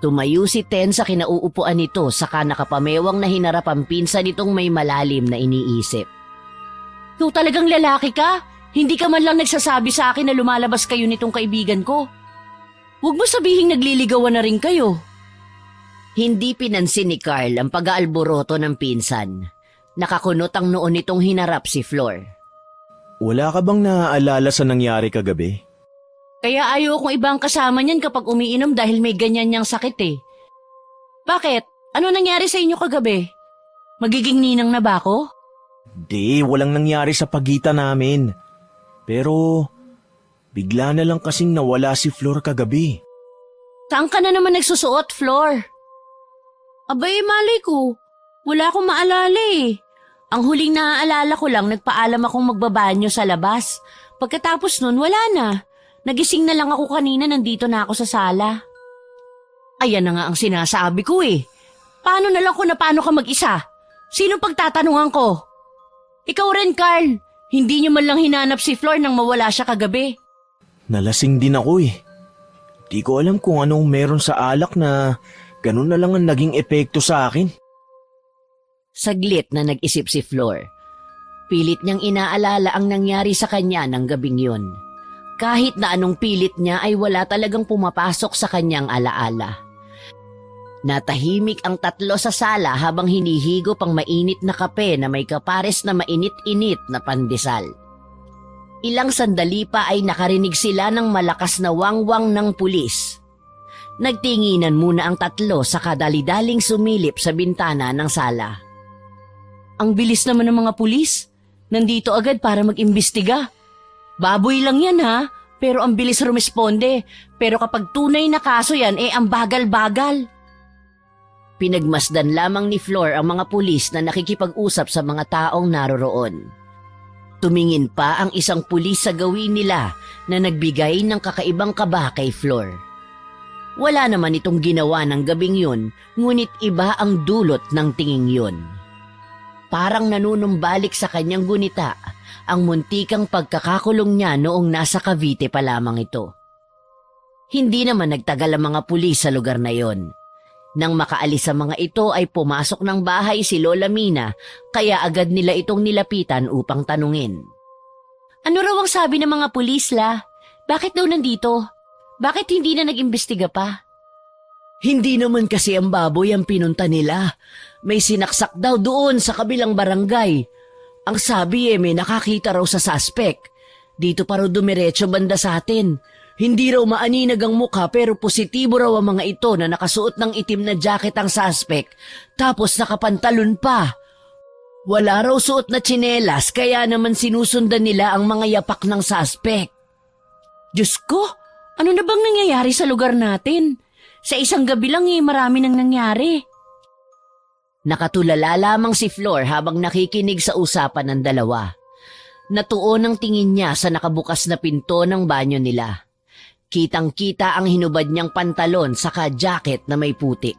Tumayo si Ten sa kinauupuan nito saka nakapamewang na hinarap ang pinsan nitong may malalim na iniisip. Ikaw talagang lalaki ka? Hindi ka man lang nagsasabi sa akin na lumalabas kayo nitong kaibigan ko. Huwag mo sabihing nagliligawan na rin kayo. Hindi pinansin ni Carl ang pag-aalboroto ng pinsan. Nakakunot ang noon nitong hinarap si Flor. Wala ka bang naaalala sa nangyari kagabi? Kaya ayaw kong ibang kasama niyan kapag umiinom dahil may ganyan niyang sakit Bakit? Ano nangyari sa inyo kagabi? Magiging ninang na ba ako? Di, walang nangyari sa pagitan namin. Pero, bigla na lang kasing nawala si Flor kagabi. Saan ka na naman nagsusuot, Flor? Abay, malay ko. Wala akong maalala Ang huling naaalala ko lang, nagpaalam akong magbabanyo sa labas. Pagkatapos nun, wala na. Nagising na lang ako kanina, nandito na ako sa sala. Ayan na nga ang sinasabi ko Paano na lang kung paano ka mag-isa? Sino pagtatanungan ko? Ikaw rin, Carl. Hindi niyo man lang hinanap si Flor nang mawala siya kagabi. Nalasing din ako Di ko alam kung anong meron sa alak na ganun na lang ang naging epekto sa akin. Saglit na nag-isip si Flor. Pilit niyang inaalala ang nangyari sa kanya ng gabing yun. Kahit na anong pilit niya ay wala talagang pumapasok sa kanyang alaala. Natahimik ang tatlo sa sala habang hinihigop ang mainit na kape na may kapares na mainit-init na pandesal. Ilang sandali pa ay nakarinig sila ng malakas na wangwang ng pulis. Nagtinginan muna ang tatlo sa kadalidaling sumilip sa bintana ng sala. Ang bilis naman ng mga pulis. Nandito agad para mag-imbestiga. Baboy lang yan pero ang bilis rumesponde. Pero kapag tunay na kaso yan, ang bagal-bagal. Pinagmasdan lamang ni Flor ang mga pulis na nakikipag-usap sa mga taong naroroon. Tumingin pa ang isang pulis sa gawin nila na nagbigay ng kakaibang kaba kay Flor. Wala naman itong ginawa ng gabing yun, ngunit iba ang dulot ng tinging yun. Parang nanunumbalik sa kanyang gunita ang muntikang pagkakakulong niya noong nasa Cavite pa lamang ito. Hindi naman nagtagal ang mga pulis sa lugar na yon. Nang makaalis sa mga ito ay pumasok ng bahay si Lola Mina kaya agad nila itong nilapitan upang tanungin. Ano raw ang sabi ng mga pulis, La? Bakit daw nandito? Bakit hindi na nag-imbestiga pa? Hindi naman kasi ang baboy ang pinunta nila. May sinaksak daw doon sa kabilang barangay. Ang sabi may nakakita raw sa suspect. Dito pa raw dumiretso banda sa atin. Hindi raw maaninag ang mukha pero positibo raw ang mga ito na nakasuot ng itim na jacket ang suspect. Tapos nakapantalon pa. Wala raw suot na tsinelas kaya naman sinusundan nila ang mga yapak ng suspect. Diyos ko, ano na bang nangyayari sa lugar natin? Sa isang gabi lang marami nang nangyari. Nakatulala lamang si Flor habang nakikinig sa usapan ng dalawa. Natuon ang tingin niya sa nakabukas na pinto ng banyo nila. Kitang-kita ang hinubad niyang pantalon saka jacket na may putik.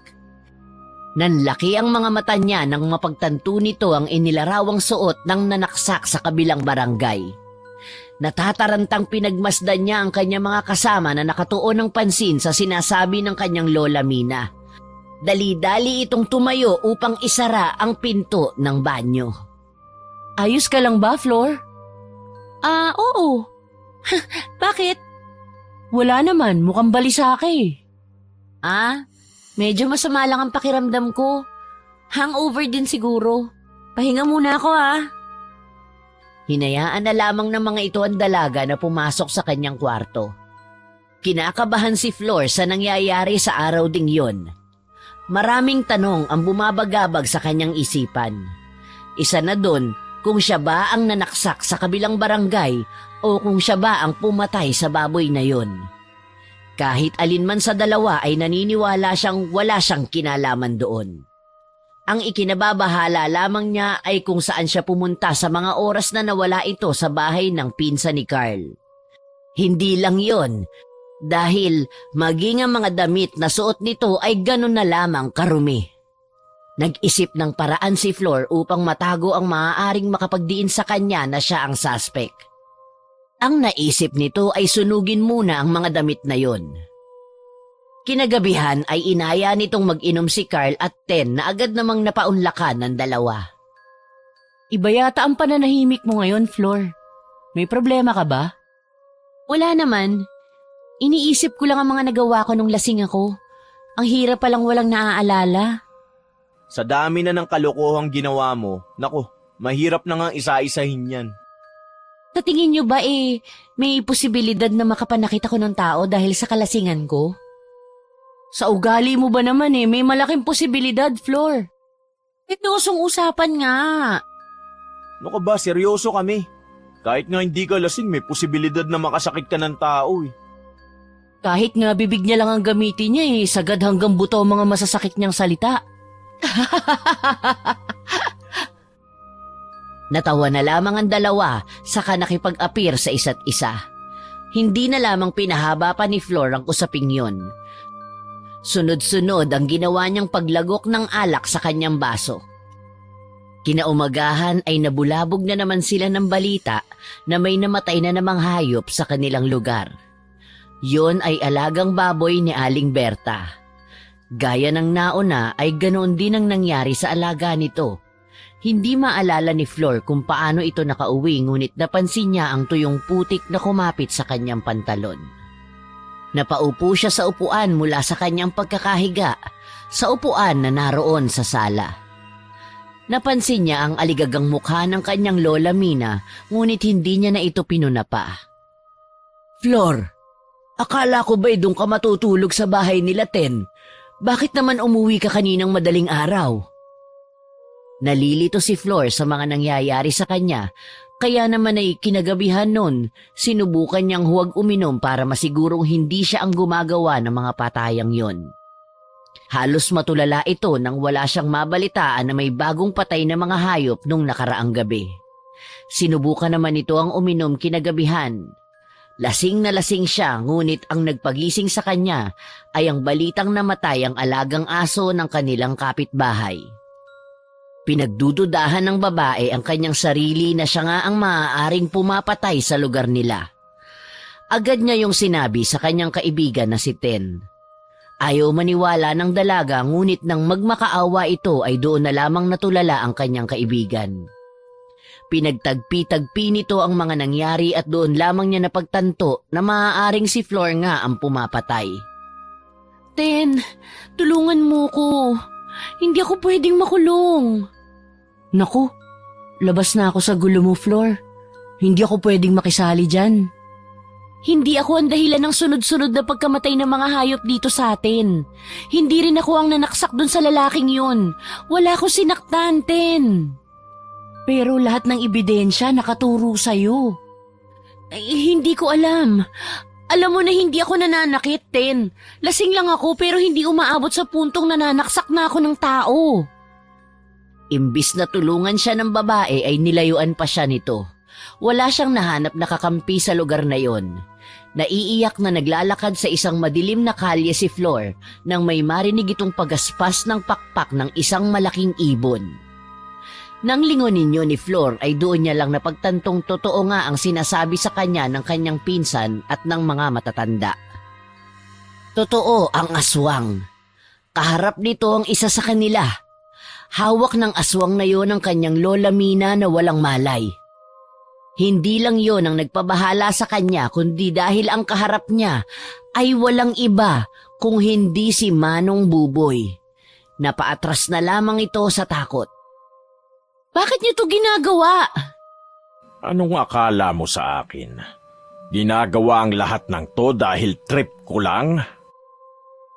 Nanlaki ang mga mata niya nang mapagtanto nito ang inilarawang suot ng nanaksak sa kabilang barangay. Natatarantang pinagmasdan niya ang kanyang mga kasama na nakatuon ng pansin sa sinasabi ng kanyang Lola Mina. Dali-dali itong tumayo upang isara ang pinto ng banyo. Ayos ka lang ba, Flor? Oo. Bakit? Wala naman, mukhang balisa ka Medyo masama lang ang pakiramdam ko. Hangover din siguro. Pahinga muna ako Hinayaan na lamang ng mga ito ang dalaga na pumasok sa kanyang kwarto. Kinakabahan si Flor sa nangyayari sa araw ding yon. Maraming tanong ang bumabagabag sa kanyang isipan. Isa na doon kung siya ba ang nanaksak sa kabilang barangay o kung siya ba ang pumatay sa baboy na yon. Kahit alinman sa dalawa ay naniniwala siyang wala siyang kinalaman doon. Ang ikinababahala lamang niya ay kung saan siya pumunta sa mga oras na nawala ito sa bahay ng pinsan ni Carl. Hindi lang yon, dahil maging ang mga damit na suot nito ay ganun na lamang karumi. Nag-isip ng paraan si Flor upang matago ang maaaring makapagdiin sa kanya na siya ang suspect. Ang naisip nito ay sunugin muna ang mga damit na yon. Kinagabihan ay inaya nitong mag-inom si Carl at Ten na agad namang napaunlakan ng dalawa. Iba yata ang pananahimik mo ngayon, Flor. May problema ka ba? Wala naman. Iniisip ko lang ang mga nagawa ko nung lasing ako. Ang hirap palang walang naaalala. Sa dami na ng kalokohang ginawa mo, nako, mahirap na nga isa-isahin yan. Sa tingin nyo ba may posibilidad na makapanakit ako ng tao dahil sa kalasingan ko? Sa ugali mo ba naman may malaking posibilidad, Flor. Seryousong usapan nga. Ano ka ba, seryoso kami. Kahit nga hindi ka lasing, may posibilidad na makasakit ka ng tao eh. Kahit nga bibig niya lang ang gamitin niya sagad hanggang buto ang mga masasakit niyang salita. Natawa na lamang ang dalawa saka nakipag-appear sa isa't isa. Hindi na lamang pinahaba pa ni Flor ang usaping yon. Sunod-sunod ang ginawa niyang paglagok ng alak sa kanyang baso. Kinaumagahan ay nabulabog na naman sila ng balita na may namatay na namang hayop sa kanilang lugar. Yon ay alagang baboy ni Aling Berta. Gaya ng nauna ay ganoon din ang nangyari sa alaga nito. Hindi maalala ni Flor kung paano ito nakauwi ngunit napansin niya ang tuyong putik na kumapit sa kanyang pantalon. Napaupo siya sa upuan mula sa kanyang pagkakahiga, sa upuan na naroon sa sala. Napansin niya ang aligagang mukha ng kanyang lola Mina ngunit hindi niya na ito pinunapa. Flor, akala ko ba'y doon ka matutulog sa bahay nila Ten? Bakit naman umuwi ka kaninang madaling araw? Nalilito si Flor sa mga nangyayari sa kanya, kaya naman ay kinagabihan nun, sinubukan niyang huwag uminom para masigurong hindi siya ang gumagawa ng mga patayang yon. Halos matulala ito nang wala siyang mabalitaan na may bagong patay na mga hayop nung nakaraang gabi. Sinubukan naman ito ang uminom kinagabihan. Lasing na lasing siya ngunit ang nagpagising sa kanya ay ang balitang namatay ang alagang aso ng kanilang kapitbahay. Pinagdududahan ng babae ang kanyang sarili na siya nga ang maaaring pumapatay sa lugar nila. Agad niya yung sinabi sa kanyang kaibigan na si Ten. Ayaw maniwala ng dalaga ngunit nang magmakaawa ito ay doon na lamang natulala ang kanyang kaibigan. Pinagtagpi-tagpi nito ang mga nangyari at doon lamang niya napagtanto na maaaring si Flor nga ang pumapatay. Ten, tulungan mo ko. Hindi ako pwedeng makulong. Naku, labas na ako sa gulo mo, Flor. Hindi ako pwedeng makisali dyan. Hindi ako ang dahilan ng sunod-sunod na pagkamatay ng mga hayop dito sa atin. Hindi rin ako ang nanaksak dun sa lalaking yun. Wala ko sinaktan, Ten. Pero lahat ng ebidensya nakaturo sa'yo. Hindi ko alam. Alam mo na hindi ako nananakit, Ten. Lasing lang ako pero hindi umaabot sa puntong nananaksak na ako ng tao. Imbis na tulungan siya ng babae ay nilayuan pa siya nito. Wala siyang nahanap na kakampi sa lugar na yon. Naiiyak na naglalakad sa isang madilim na kalye si Flor nang may marinig itong pagaspas ng pakpak ng isang malaking ibon. Nang lingonin niyo ni Flor ay doon niya lang napagtantong totoo nga ang sinasabi sa kanya ng kanyang pinsan at ng mga matatanda. Totoo ang aswang. Kaharap nito ang isa sa kanila. Hawak ng aswang na yon ang kanyang lola Mina na walang malay. Hindi lang yon ang nagpabahala sa kanya kundi dahil ang kaharap niya ay walang iba kung hindi si Manong Buboy. Napaatras na lamang ito sa takot. Bakit niyo to ginagawa? Anong akala mo sa akin? Ginagawa ang lahat ng to dahil trip ko lang?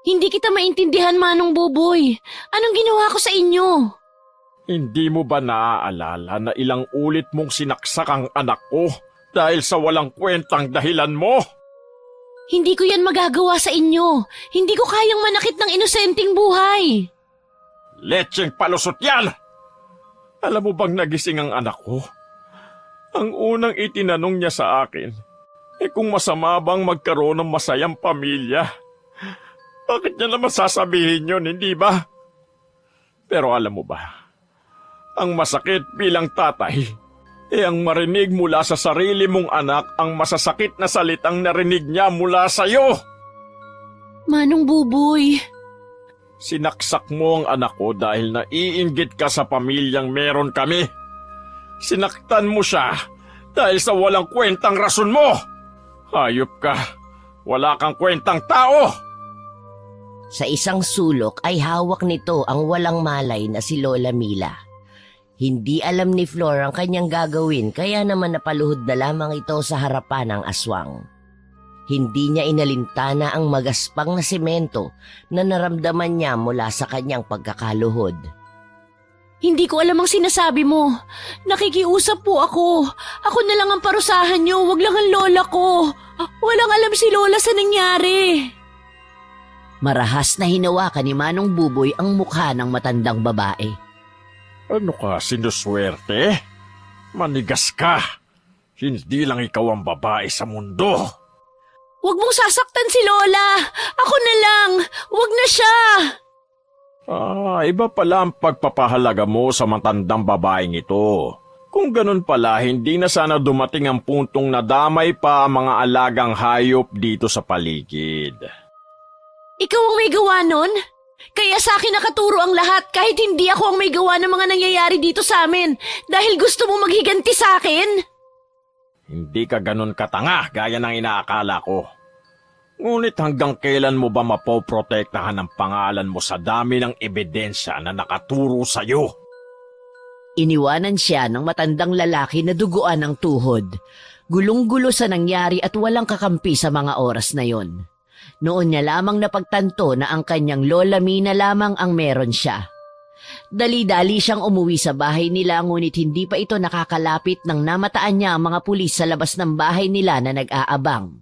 Hindi kita maintindihan, Manong Buboy. Anong ginawa ko sa inyo? Hindi mo ba naaalala na ilang ulit mong sinaksak ang anak ko dahil sa walang kwentang dahilan mo? Hindi ko yan magagawa sa inyo. Hindi ko kayang manakit ng inosenteng buhay. Letseng palusot yan! Alam mo bang nagising ang anak ko? Ang unang itinanong niya sa akin, Kung masama bang magkaroon ng masayang pamilya, bakit niya naman sasabihin yun, hindi ba? Pero alam mo ba, ang masakit bilang tatay, ang marinig mula sa sarili mong anak ang masasakit na salitang narinig niya mula sa'yo. Manong Buboy, Sinaksak mo ang anak ko dahil naiinggit ka sa pamilyang meron kami. Sinaktan mo siya dahil sa walang kwentang rason mo. Hayop ka. Wala kang kwentang tao. Sa isang sulok ay hawak nito ang walang malay na si Lola Mila. Hindi alam ni Flor ang kanyang gagawin kaya naman napaluhod na lamang ito sa harapan ng aswang. Hindi niya inalintana ang magaspang na semento na naramdaman niya mula sa kanyang pagkakaluhod. hindi ko alam ang sinasabi mo. Nakikiusap po ako. Ako na lang ang parusahan niyo, wag lang ang lola ko. Walang alam si lola sa nangyari. Marahas na hinawakan ni Manong Buboy ang mukha ng matandang babae. Ano ka, sinuswerte? Manigas ka. Hindi lang ikaw ang babae sa mundo. Wag mong sasaktan si lola. Ako na lang. Wag na siya. Iba pala ang pagpapahalaga mo sa matandang babaeng ito. Kung ganun pala, hindi na sana dumating ang puntong nadamay pa ang mga alagang hayop dito sa paligid. Ikaw ang may gawa nun? Kaya sa akin nakaturo ang lahat kahit hindi ako ang may gawa ng mga nangyayari dito sa amin dahil gusto mo maghiganti sa akin? Hindi ka ganun katanga gaya ng inaakala ko. Ngunit hanggang kailan mo ba mapoprotektahan ang pangalan mo sa dami ng ebidensya na nakaturo sa'yo? Iniwanan siya ng matandang lalaki na duguan ng tuhod. Gulong-gulo sa nangyari at walang kakampi sa mga oras na yon. Noon niya lamang napagtanto na ang kanyang lola Mina lamang ang meron siya. Dali-dali siyang umuwi sa bahay nila ngunit hindi pa ito nakakalapit nang namataan niya ang mga pulis sa labas ng bahay nila na nag-aabang.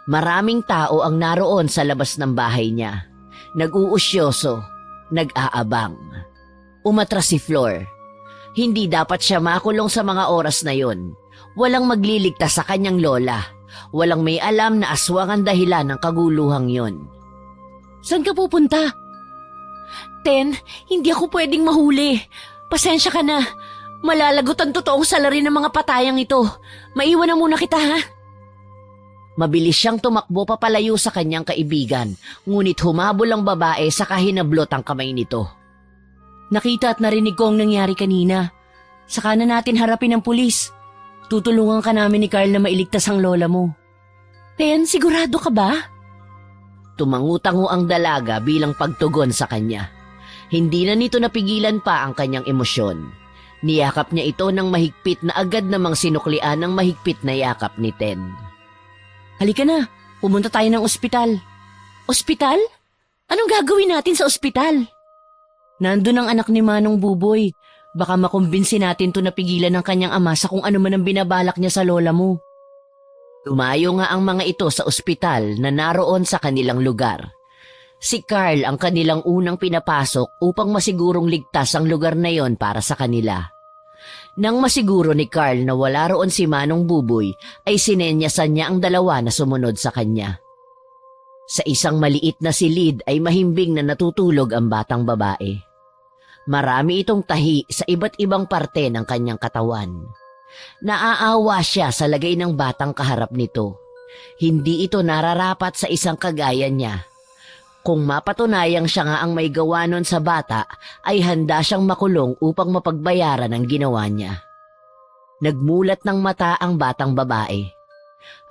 Maraming tao ang naroon sa labas ng bahay niya. Nag-uusyoso, nag-aabang. Umatras si Flor. Hindi dapat siya makulong sa mga oras na yon. Walang magliligtas sa kanyang lola. Walang may alam na aswang ang dahilan ng kaguluhang yon. Saan ka pupunta? Ten, hindi ako pwedeng mahuli. Pasensya ka na. Malalagot ang totoong salarin ng mga patayang ito. Maiwan na muna kita, ha? Mabilis siyang tumakbo papalayo sa kanyang kaibigan, ngunit humabol ang babae sa kahinablot ang kamay nito. Nakita at narinig ko ang nangyari kanina. Saka na natin harapin ang pulis. Tutulungan ka namin ni Carl na mailigtas ang lola mo. Ten, sigurado ka ba? Tumangutango ang dalaga bilang pagtugon sa kanya. Hindi na nito napigilan pa ang kanyang emosyon. Niyakap niya ito ng mahigpit na agad namang sinuklian ng mahigpit na yakap ni Ten. Halika na, pumunta tayo ng ospital. Ospital? Anong gagawin natin sa ospital? Nandun ang anak ni Manong Buboy. Baka makumbinsi natin to na pigilan ng kanyang ama sa kung ano man ang binabalak niya sa lola mo. Tumayo nga ang mga ito sa ospital na naroon sa kanilang lugar. Si Carl ang kanilang unang pinapasok upang masigurong ligtas ang lugar na yon para sa kanila. Nang masiguro ni Carl na wala roon si Manong Buboy, ay sinenyasan niya ang dalawa na sumunod sa kanya. Sa isang maliit na silid ay mahimbing na natutulog ang batang babae. Marami itong tahi sa iba't ibang parte ng kanyang katawan. Naaawa siya sa lagay ng batang kaharap nito. Hindi ito nararapat sa isang kagaya niya. Kung mapatunayang siya nga ang may gawa nun sa bata, ay handa siyang makulong upang mapagbayaran ang ginawa niya. Nagmulat ng mata ang batang babae.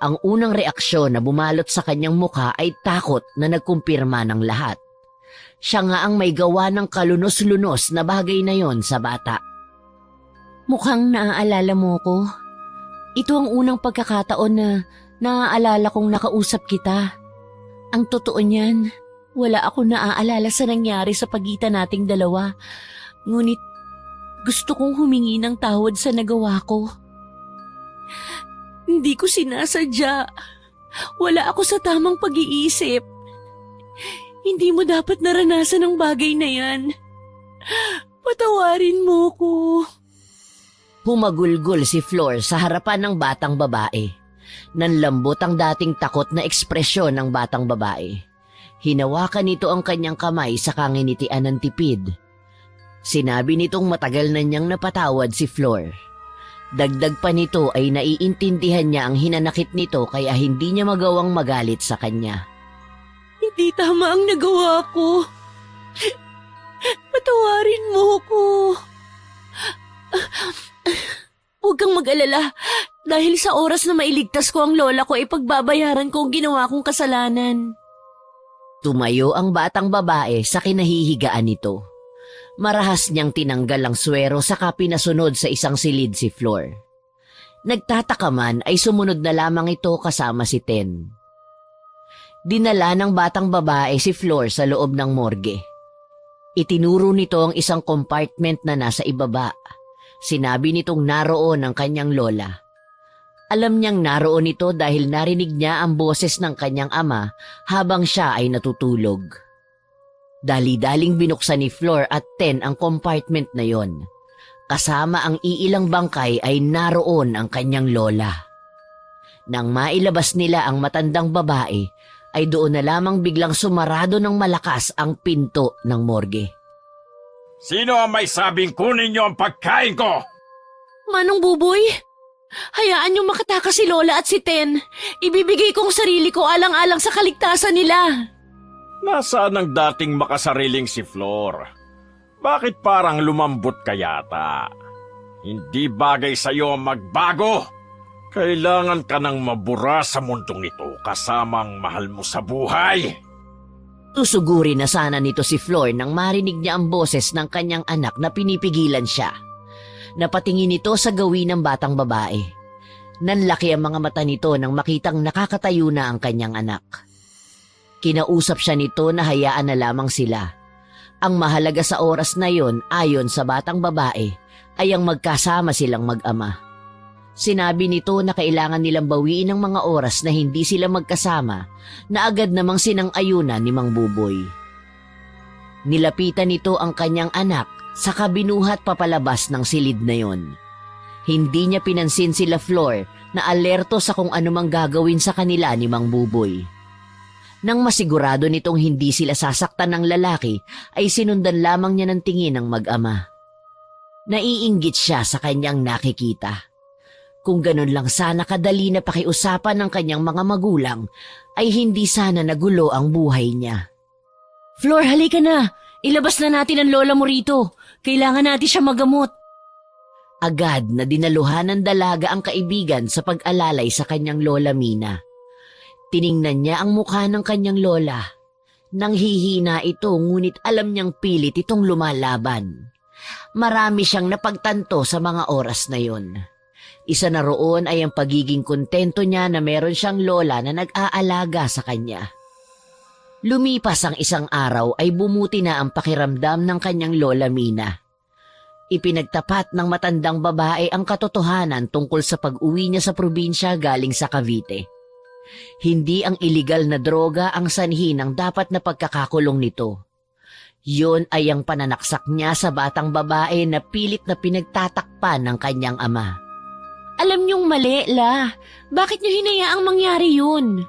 Ang unang reaksyon na bumalot sa kanyang mukha ay takot na nagkumpirma ng lahat. Siya nga ang may gawa ng kalunos-lunos na bagay na yon sa bata. Mukhang naaalala mo ko. Ito ang unang pagkakataon na naaalala kong nakausap kita. Ang totoo niyan, wala akong naaalala sa nangyari sa pagitan nating dalawa. Ngunit gusto kong humingi ng tawad sa nagawa ko. Hindi ko sinasadya. Wala ako sa tamang pag-iisip. Hindi mo dapat naranasan ang bagay na yan. Patawarin mo ko. Humagulgol si Flor sa harapan ng batang babae. Nanlambot ang dating takot na ekspresyon ng batang babae. Hinawakan nito ang kanyang kamay sa kanginitian ng tipid. Sinabi nitong matagal na niyang napatawad si Flor. Dagdag pa nito ay naiintindihan niya ang hinanakit nito kaya hindi niya magawang magalit sa kanya. Hindi tama ang nagawa ko. Patawarin mo ko. Huwag kang mag-alala. Dahil sa oras na mailigtas ko ang lola ko, ipagbabayaran ko ang ginawa kong kasalanan. Tumayo ang batang babae sa kinahihigaan nito. Marahas niyang tinanggal ang swero saka pinasunod sa isang silid si Flor. Nagtataka man ay sumunod na lamang ito kasama si Ten. Dinala ng batang babae si Flor sa loob ng morgue. Itinuro nito ang isang compartment na nasa ibaba. Sinabi nitong naroon ang kanyang lola. Alam niyang naroon ito dahil narinig niya ang boses ng kanyang ama habang siya ay natutulog. Dali-daling binuksan ni Flor at Ten ang compartment na yon. Kasama ang iilang bangkay ay naroon ang kanyang lola. Nang mailabas nila ang matandang babae, ay doon na lamang biglang sumarado ng malakas ang pinto ng morgue. Sino ang may sabing kunin niyo ang pagkain ko? Manong Buboy, hayaan niyong makatakas si Lola at si Ten. Ibibigay kong sarili ko alang-alang sa kaligtasan nila. Nasaan ang dating makasariling si Flor? Bakit parang lumambot ka yata? Hindi bagay sa'yo ang magbago. Kailangan ka nang mabura sa mundong ito kasamang mahal mo sa buhay. Susuguri na sana nito si Flor nang marinig niya ang boses ng kanyang anak na pinipigilan siya. Napatingin ito sa gawin ng batang babae. Nanlaki ang mga mata nito nang makitang nakakatayo na ang kanyang anak. Kinausap siya nito na hayaan na lamang sila. Ang mahalaga sa oras na yon ayon sa batang babae ay ang magkasama silang mag-ama. Sinabi nito na kailangan nilang bawiin ang mga oras na hindi sila magkasama na agad namang sinang-ayunan ni Mang Buboy. Nilapitan nito ang kanyang anak sa kabinuhat papalabas ng silid na yon. Hindi niya pinansin sila Flor na alerto sa kung anumang gagawin sa kanila ni Mang Buboy. Nang masigurado nitong hindi sila sasaktan ng lalaki ay sinundan lamang niya ng tingin ng mag-ama. Naiinggit siya sa kanyang nakikita. Kung ganun lang sana kadali na pakiusapan ng kanyang mga magulang, ay hindi sana nagulo ang buhay niya. Flor, halika na. Ilabas na natin ang lola mo rito. Kailangan natin siya magamot. Agad na dinaluhan ng dalaga ang kaibigan sa pag-alalay sa kanyang lola Mina. Tiningnan niya ang mukha ng kanyang lola. Nanghihina ito ngunit alam niyang pilit itong lumalaban. Marami siyang napagtanto sa mga oras na yon. Isa na roon ay ang pagiging kontento niya na meron siyang lola na nag-aalaga sa kanya. Lumipas ang isang araw ay bumuti na ang pakiramdam ng kanyang lola Mina. Ipinagtapat ng matandang babae ang katotohanan tungkol sa pag-uwi niya sa probinsya galing sa Cavite. Hindi ang iligal na droga ang sanhi ng dapat na pagkakakulong nito. Yun ay ang pananaksak niya sa batang babae na pilit na pinagtatakpan ng kanyang ama. Alam niyong mali, La. Bakit niyo hinayaang mangyari yun?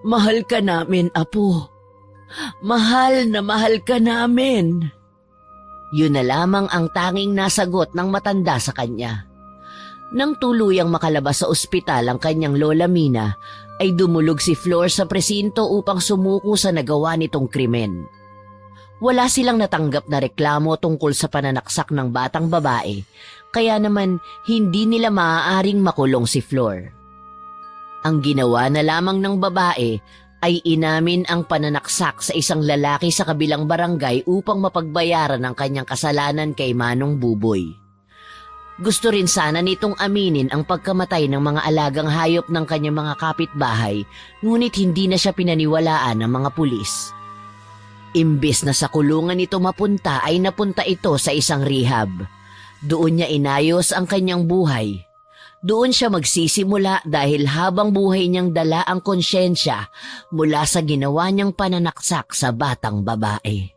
Mahal ka namin, Apo. Mahal na mahal ka namin. Yun na lamang ang tanging nasagot ng matanda sa kanya. Nang tuluyang makalabas sa ospital ang kanyang lola Mina, ay dumulog si Flor sa presinto upang sumuko sa nagawa nitong krimen. Wala silang natanggap na reklamo tungkol sa pananaksak ng batang babae, kaya naman hindi nila maaaring makulong si Flor. Ang ginawa na lamang ng babae ay inamin ang pananaksak sa isang lalaki sa kabilang barangay upang mapagbayaran ang kanyang kasalanan kay Manong Buboy. Gusto rin sana nitong aminin ang pagkamatay ng mga alagang hayop ng kanyang mga kapitbahay, ngunit hindi na siya pinaniwalaan ng mga pulis. Imbes na sa kulungan ito mapunta ay napunta ito sa isang rehab. Doon niya inayos ang kanyang buhay. Doon siya magsisimula dahil habang buhay niyang dala ang konsyensya mula sa ginawa niyang pananaksak sa batang babae.